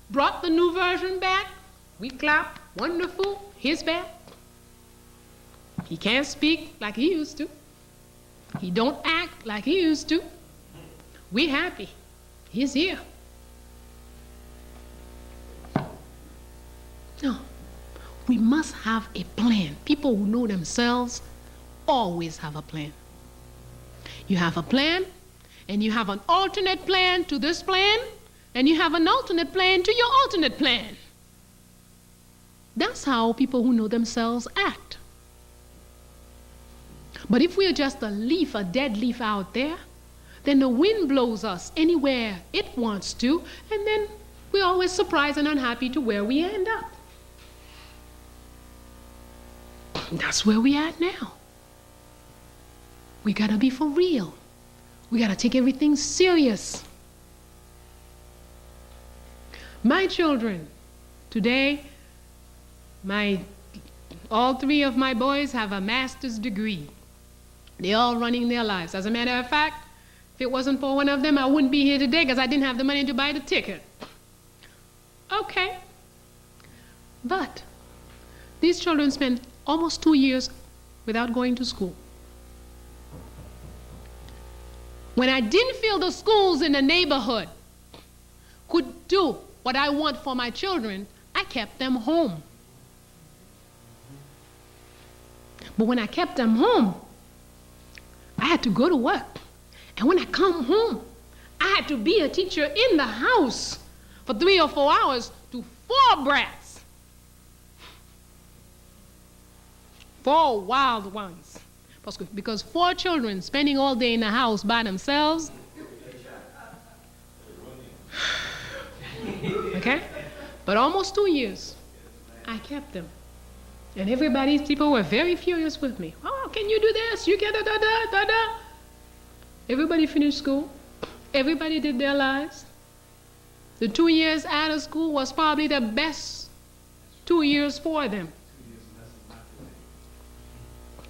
brought the new version back, we clap, wonderful, he's back. He can't speak like he used to. He don't act like he used to. We happy. He's here. No. We must have a plan. People who know themselves always have a plan. You have a plan, and you have an alternate plan to this plan, and you have an alternate plan to your alternate plan. That's how people who know themselves act. But if we are just a leaf, a dead leaf out there, then the wind blows us anywhere it wants to, and then we're always surprised and unhappy to where we end up. That's where we at now. We gotta be for real. We gotta take everything serious. My children, today, all three of my boys have a master's degree. They're all running their lives. As a matter of fact, if it wasn't for one of them, I wouldn't be here today because I didn't have the money to buy the ticket. Okay. But these children spent almost 2 years without going to school. When I didn't feel the schools in the neighborhood could do what I want for my children, I kept them home. But when I kept them home, I had to go to work. And when I come home, I had to be a teacher in the house for 3 or 4 hours to 4 brats. 4 wild ones. Because 4 children spending all day in the house by themselves. Okay? But almost 2 years, I kept them. And people were very furious with me. Oh, can you do this? You can da-da-da-da-da. Everybody finished school. Everybody did their lives. The 2 years out of school was probably the best 2 years for them.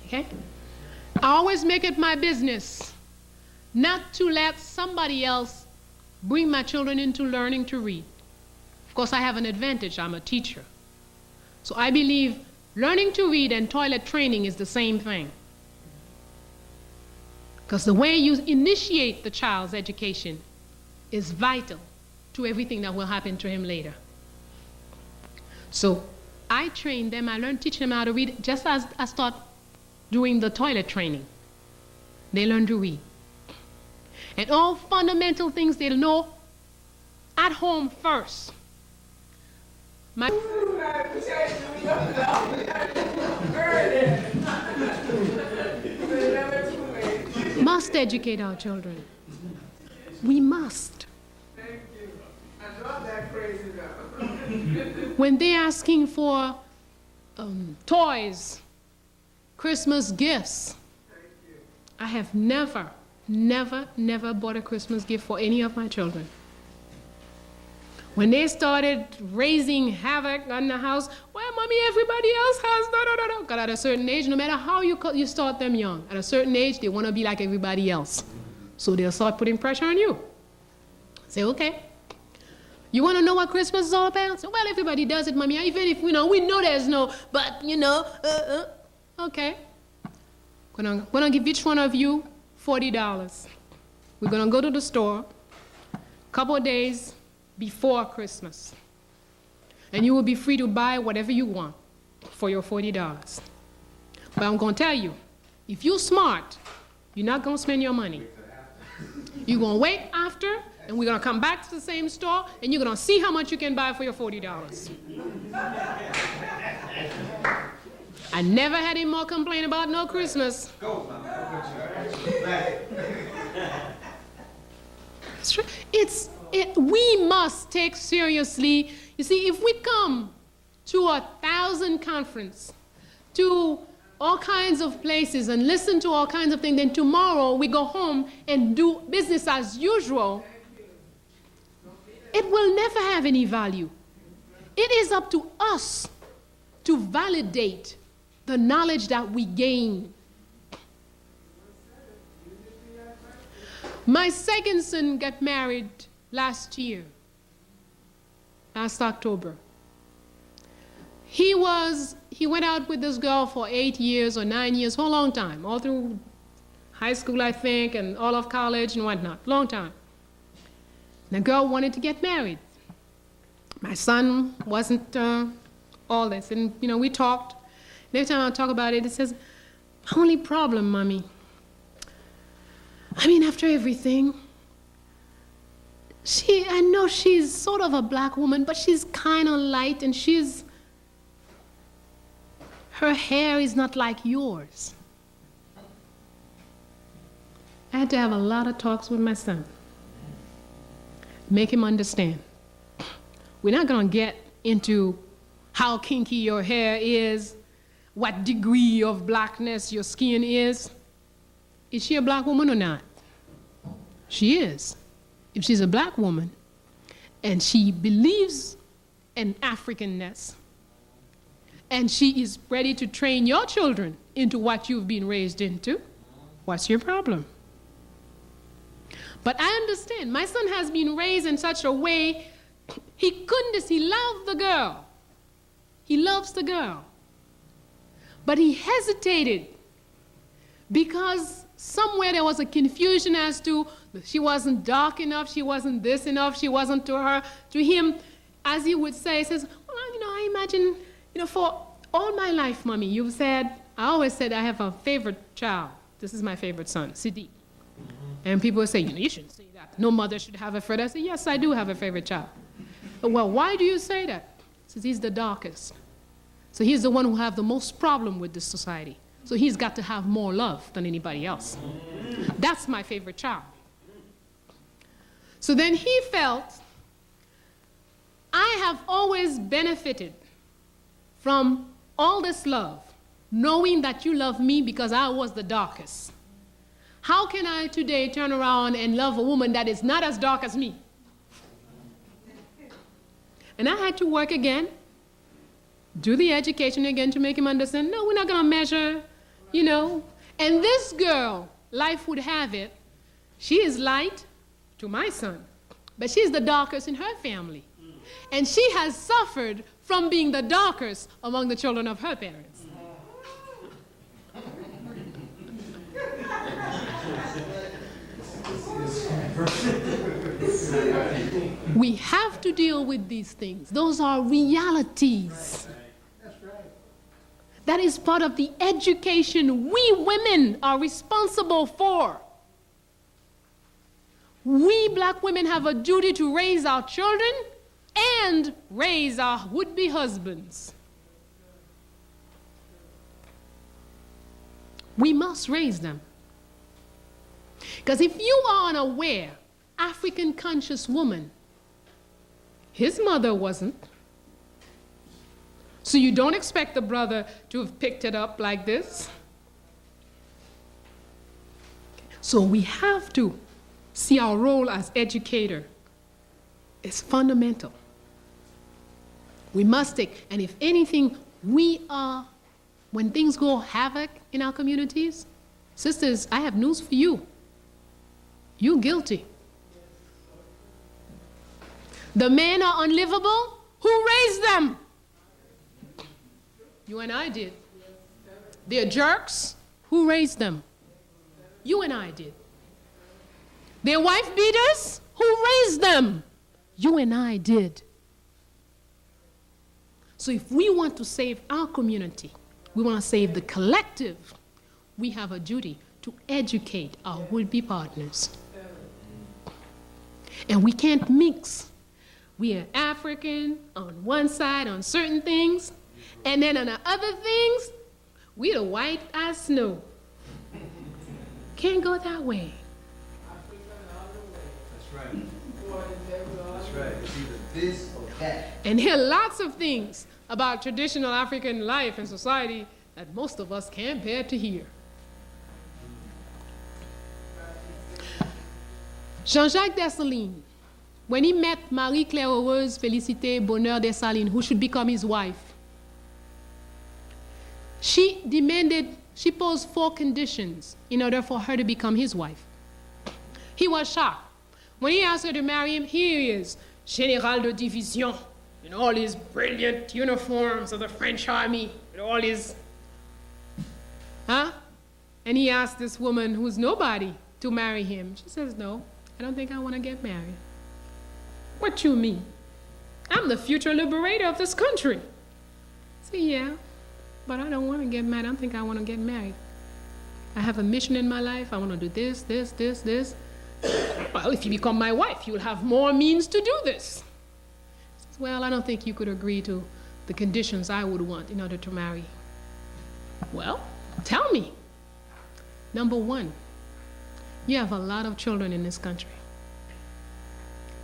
Okay? I always make it my business not to let somebody else bring my children into learning to read. Of course, I have an advantage. I'm a teacher. So I believe learning to read and toilet training is the same thing. Because the way you initiate the child's education is vital to everything that will happen to him later. So I train them, teach them how to read just as I start doing the toilet training. They learn to read. And all fundamental things they'll know at home first. Must educate our children. We must.
Thank you. I love that crazy though.
When they're asking for toys, Christmas gifts, I have never bought a Christmas gift for any of my children. When they started raising havoc on the house, well, mommy, everybody else has, no. Because at a certain age, no matter how you start them young, at a certain age, they want to be like everybody else. So they'll start putting pressure on you. Say, okay. You want to know what Christmas is all about? So, well, everybody does it, mommy. Even if, we know there's no, but, okay. We're going to give each one of you $40. We're going to go to the store a couple of days before Christmas. And you will be free to buy whatever you want for your $40. But I'm going to tell you, if you're smart, you're not going to spend your money. You're going to wait after, and we're going to come back to the same store, and you're going to see how much you can buy for your $40. I never had any more complaint about no Christmas. It's true. We must take seriously. You see, if we come to 1,000 conference, to all kinds of places and listen to all kinds of things, then tomorrow we go home and do business as usual, it will never have any value. It is up to us to validate the knowledge that we gain. My second son got married last October. He went out with this girl for 8 years or 9 years, for a long time, all through high school, I think, and all of college and whatnot, long time. The girl wanted to get married. My son wasn't all this, and we talked. And every time I talk about it, it says, only problem, mommy. I mean, after everything, I know she's sort of a black woman, but she's kind of light, and she's Her hair is not like yours. I had to have a lot of talks with my son. Make him understand. We're not going to get into how kinky your hair is, what degree of blackness your skin is. Is she a black woman or not? She is. If she's a black woman and she believes in Africanness and she is ready to train your children into what you've been raised into, what's your problem? But I understand. My son has been raised in such a way, he loved the girl. He loves the girl. But he hesitated because somewhere there was a confusion as to she wasn't dark enough, she wasn't this enough, she wasn't to him, as he would say, he says, well, I imagine, for all my life, Mommy, you've said, I always said I have a favorite child. This is my favorite son, Sidi. And people would say, you shouldn't say that. No mother should have a favorite. I say, yes, I do have a favorite child. Well, why do you say that? He says, he's the darkest. So he's the one who have the most problem with this society. So he's got to have more love than anybody else. That's my favorite child. So then he felt, I have always benefited from all this love, knowing that you love me because I was the darkest. How can I today turn around and love a woman that is not as dark as me? And I had to work again, do the education again to make him understand, no, we're not going to measure, And this girl, life would have it, she is light to my son, but she's the darkest in her family. And she has suffered from being the darkest among the children of her parents. We have to deal with these things. Those are realities. That is part of the education we women are responsible for. We black women have a duty to raise our children and raise our would-be husbands. We must raise them. Because if you are unaware, African conscious woman, his mother wasn't. So you don't expect the brother to have picked it up like this. So we have to see our role as educator. It's fundamental. We must take, and if anything, when things go havoc in our communities, sisters, I have news for you. You're guilty. The men are unlivable. Who raised them? You and I did. They're jerks. Who raised them? You and I did. They're wife beaters. Who raised them? You and I did. So if we want to save our community, we want to save the collective, we have a duty to educate our would-be partners. And we can't mix. We are African on one side on certain things, and then on the other things, we're the white as snow. Can't go that way.
That's right. That's right. It's either this or that.
And there are lots of things about traditional African life and society that most of us can't bear to hear. Jean-Jacques Dessalines, when he met Marie-Claire Heureuse Félicité Bonheur Dessalines, who should become his wife, she posed 4 conditions in order for her to become his wife. He was shocked. When he asked her to marry him, here he is, Général de Division, in all his brilliant uniforms of the French army, with all his, And he asked this woman who's nobody to marry him. She says, no, I don't think I want to get married. What you mean? I'm the future liberator of this country. I say, yeah, but I don't want to get married. I don't think I want to get married. I have a mission in my life. I want to do this, this, this, this. Well, if you become my wife, you'll have more means to do this. He says, well, I don't think you could agree to the conditions I would want in order to marry. Well, tell me. Number one, you have a lot of children in this country.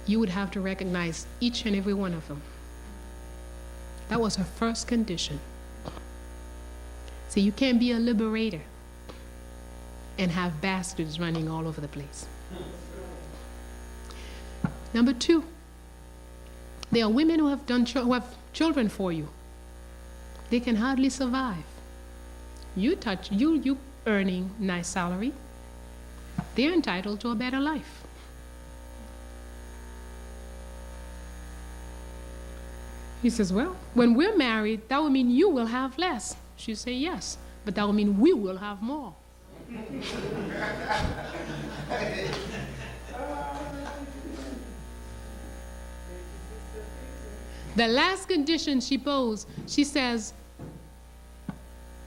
You would have to recognize each and every one of them. That was her first condition. So you can't be a liberator and have bastards running all over the place. Number two, there are women who have children for you. They can hardly survive. You earning nice salary. They're entitled to a better life. He says, well, when we're married, that would mean you will have less. She say, yes, but that would mean we will have more. The last condition she posed, she says,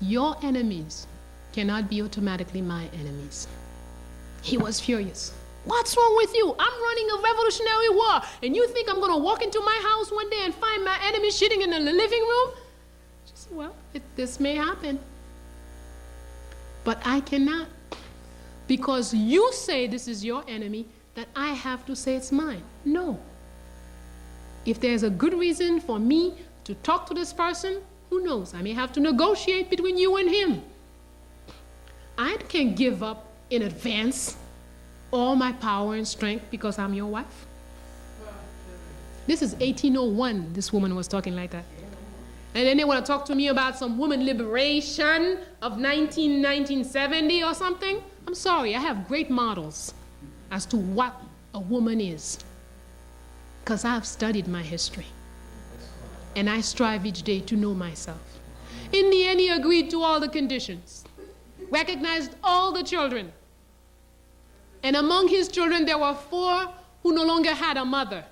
your enemies cannot be automatically my enemies. He was furious. What's wrong with you? I'm running a revolutionary war, and you think I'm going to walk into my house one day and find my enemy sitting in the living room? She said, well, this may happen, but I cannot. Because you say this is your enemy, that I have to say it's mine. No. If there's a good reason for me to talk to this person, who knows? I may have to negotiate between you and him. I can't give up in advance all my power and strength because I'm your wife. This is 1801, this woman was talking like that. And then they want to talk to me about some woman liberation of 1970 or something. I'm sorry, I have great models as to what a woman is, because I've studied my history. And I strive each day to know myself. In the end, he agreed to all the conditions, recognized all the children. And among his children, there were 4 who no longer had a mother.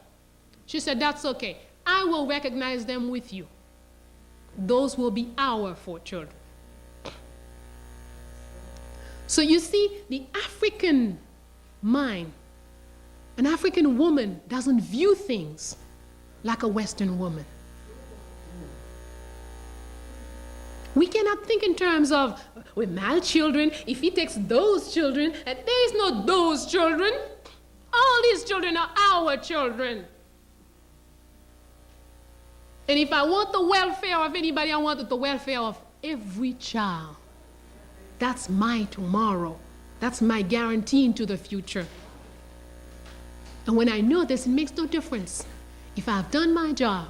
She said, that's okay. I will recognize them with you. Those will be our 4 children. So you see, the African mind, an African woman doesn't view things like a Western woman. We cannot think in terms of, with my children, if he takes those children, and there is no those children. All these children are our children. And if I want the welfare of anybody, I want the welfare of every child. That's my tomorrow. That's my guarantee into the future. And when I know this, it makes no difference. If I've done my job,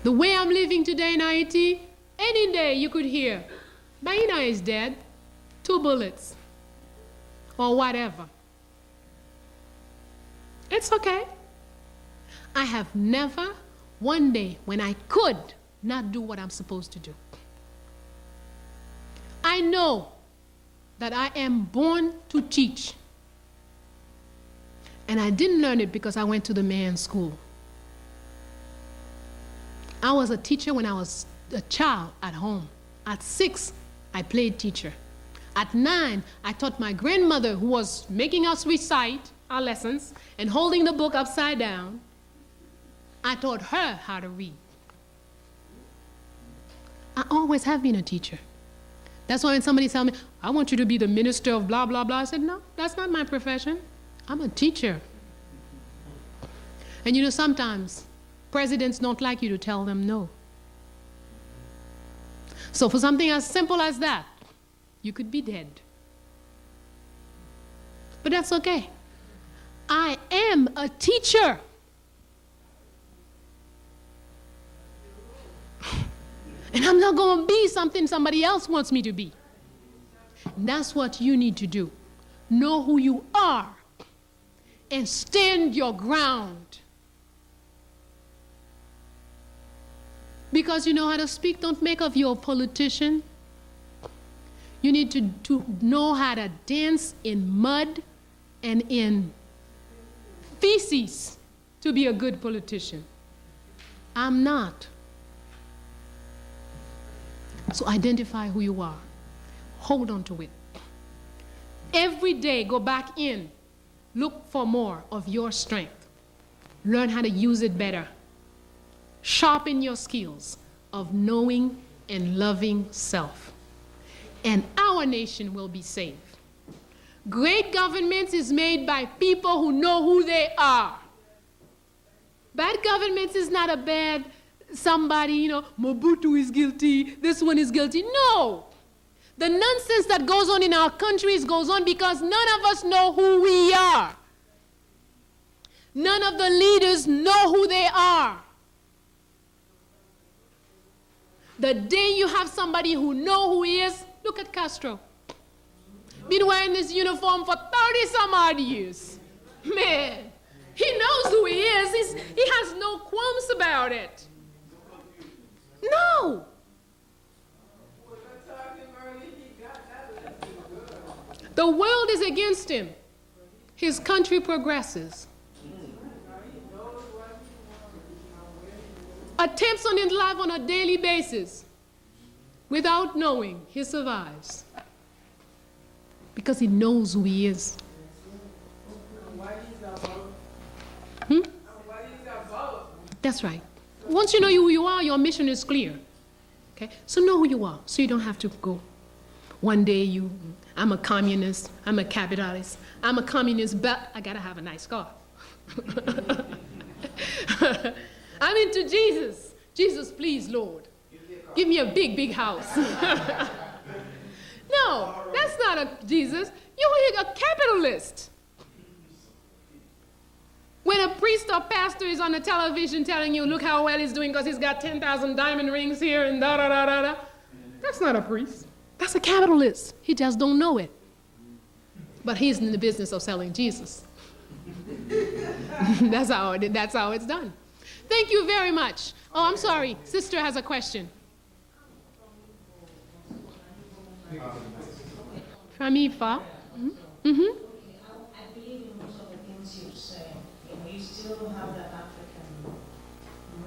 the way I'm living today in Haiti, any day you could hear, Bayyinah is dead, 2 bullets, or whatever. It's okay. I have never, one day, when I could, not do what I'm supposed to do. I know that I am born to teach. And I didn't learn it because I went to the man's school. I was a teacher when I was a child at home. At 6, I played teacher. At 9, I taught my grandmother, who was making us recite our lessons and holding the book upside down. I taught her how to read. I always have been a teacher. That's why when somebody tells me, I want you to be the minister of blah, blah, blah, I said, no, that's not my profession. I'm a teacher. And you know, sometimes presidents don't like you to tell them no. So for something as simple as that, you could be dead. But that's okay. I am a teacher. And I'm not going to be something somebody else wants me to be. And that's what you need to do. Know who you are and stand your ground. Because you know how to speak, don't make of you a politician. You need to know how to dance in mud and in feces to be a good politician. I'm not. So identify who you are. Hold on to it. Every day, go back in. Look for more of your strength. Learn how to use it better. Sharpen your skills of knowing and loving self. And our nation will be saved. Great government is made by people who know who they are. Bad government is not a bad somebody, Mobutu is guilty, this one is guilty. No. The nonsense that goes on in our countries goes on because none of us know who we are. None of the leaders know who they are. The day you have somebody who knows who he is, look at Castro. Been wearing this uniform for 30 some odd years. Man, he knows who he is. He has no qualms about it. No. The world is against him. His country progresses. Attempts on his life on a daily basis. Without knowing, he survives. Because he knows who he is. That's right. Once you know who you are, your mission is clear. Okay? So know who you are, so you don't have to go. One day I'm a communist, I'm a capitalist, I'm a communist, but I gotta have a nice car. I'm into Jesus. Jesus, please, Lord. Give me a big, big house. No, that's not a Jesus. You're a capitalist. When a priest or pastor is on the television telling you, look how well he's doing because he's got 10,000 diamond rings here and da-da-da-da-da, that's not a priest. That's a capitalist. He just don't know it. But he's in the business of selling Jesus. That's how it's done. Thank you very much. Oh, I'm sorry. Sister has a question. From Ifa. Mm-hmm.
I believe in most of the things you say. You still have that African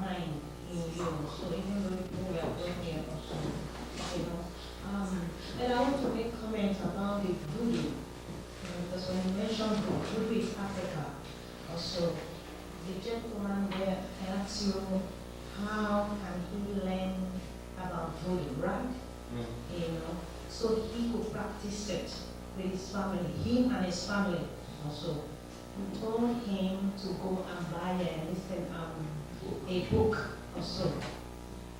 mind in you. So even though we are going here also, and I want to make comment about the voodoo. Because when you mentioned voodoo is Africa, also the gentleman there asks you how can he learn about voodoo, right? So he could practice it with his family, him and his family also. We told him to go and buy a book also.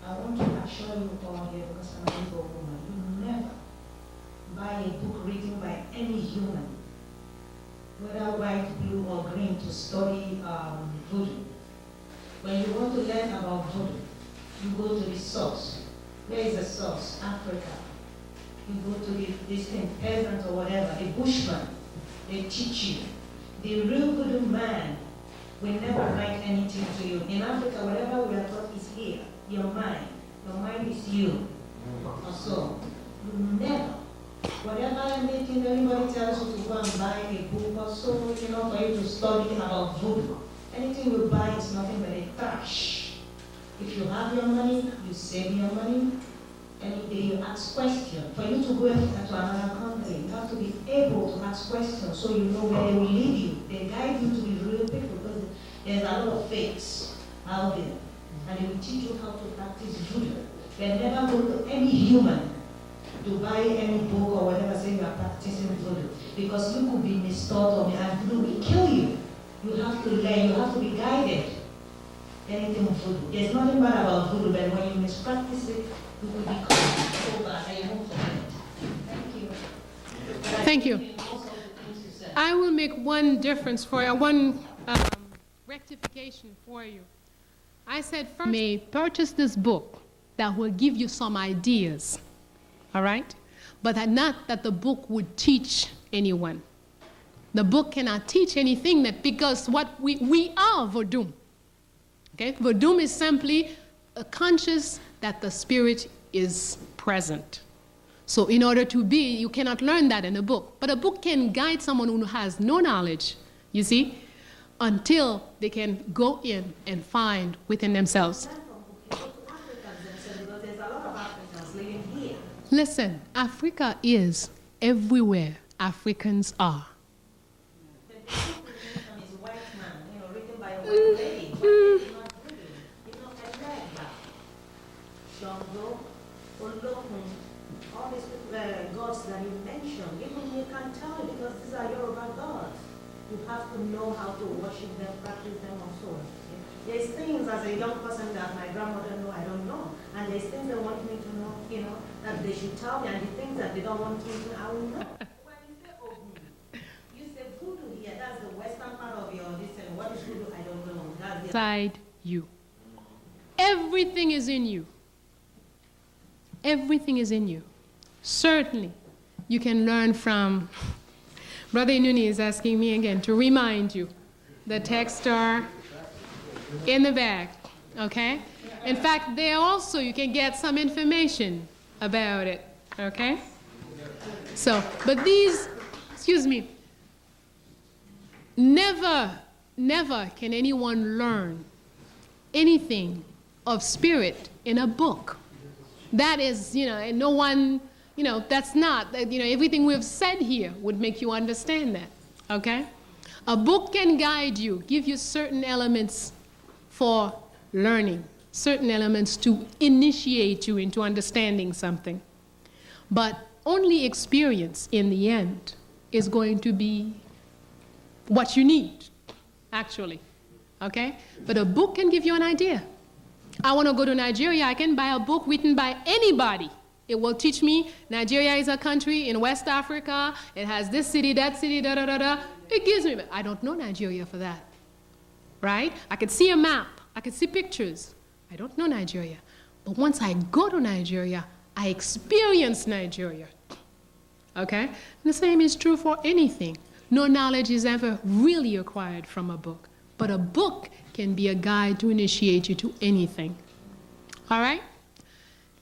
I want to assure you all here, because I'm a Igbo woman, you never buy a book written by any human, whether white, blue, or green, to study voodoo. When you want to learn about voodoo, you go to the source. Where is the source? Africa. You go to this thing, peasant or whatever, a bushman, they teach you. The real voodoo man will never write anything to you. In Africa, whatever we are taught is here. Your mind is you. Also, you never, whatever anything anybody tells you to go and buy a book or so, for you to study about voodoo, anything you buy is nothing but a trash. If you have your money, you save your money. Any day you ask questions. For you to go to another country, you have to be able to ask questions so you know where they will lead you. They guide you to the real people, because there's a lot of fakes out there. And they will teach you how to practice voodoo. They never go to any human to buy any book or whatever saying you are practicing voodoo. Because you could be mistaught and voodoo will kill you. You have to learn, you have to be guided. Anything voodoo. There's nothing bad about voodoo, but when you mispractice it, you will become so bad and you won't forget it. Thank you.
Thank you. I will make one difference for you, one rectification for you. I said first, you may purchase this book that will give you some ideas, all right? But not that the book would teach anyone. The book cannot teach anything, because what we are Vodum. Okay? Vodum is simply a conscious that the spirit is present. So in order to be, you cannot learn that in a book. But a book can guide someone who has no knowledge, you see, until they can go in and find within themselves. Listen, Africa is everywhere Africans are.
gods that you mentioned, even you can tell because these are Yoruba gods. You have to know how to worship them, practice them also. There's things as a young person that my grandmother know, I don't know. And there's things they want me to know, that they should tell me, and the things that they don't want me to, I will know. When you say Ogun, you say voodoo here, that's the western part of your listen. What is voodoo? I don't know. That's the
Inside you. Everything is in you. Everything is in you. Certainly, you can learn from. Brother Inuni is asking me again to remind you the texts are in the back, okay? In fact, there also you can get some information about it, okay? So, but these, excuse me, never can anyone learn anything of spirit in a book. That is, and no one, that's not, everything we've said here would make you understand that, okay? A book can guide you, give you certain elements for learning, certain elements to initiate you into understanding something. But only experience in the end is going to be what you need, actually, okay? But a book can give you an idea. I want to go to Nigeria, I can buy a book written by anybody. It will teach me Nigeria is a country in West Africa, it has this city, that city, da-da-da-da. It gives me, but I don't know Nigeria for that, right? I could see a map, I could see pictures. I don't know Nigeria. But once I go to Nigeria, I experience Nigeria, okay? And the same is true for anything. No knowledge is ever really acquired from a book, but a book can be a guide to initiate you to anything. All right?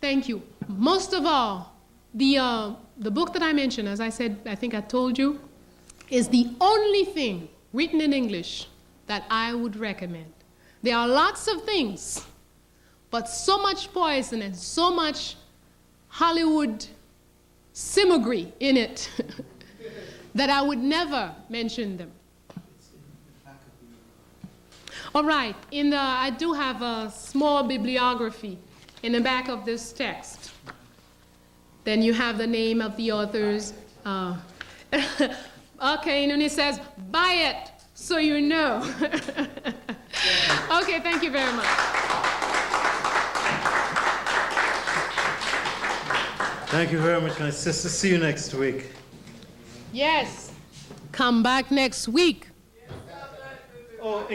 Thank you. Most of all, the book that I mentioned, as I said, I think I told you, is the only thing written in English that I would recommend. There are lots of things, but so much poison and so much Hollywood simagry in it that I would never mention them. All right, I do have a small bibliography in the back of this text. Then you have the name of the authors. Okay, and then it says, buy it so you know. Okay, thank you very much.
Thank you very much, my sister. See you next week.
Yes. Come back next week.
Oh,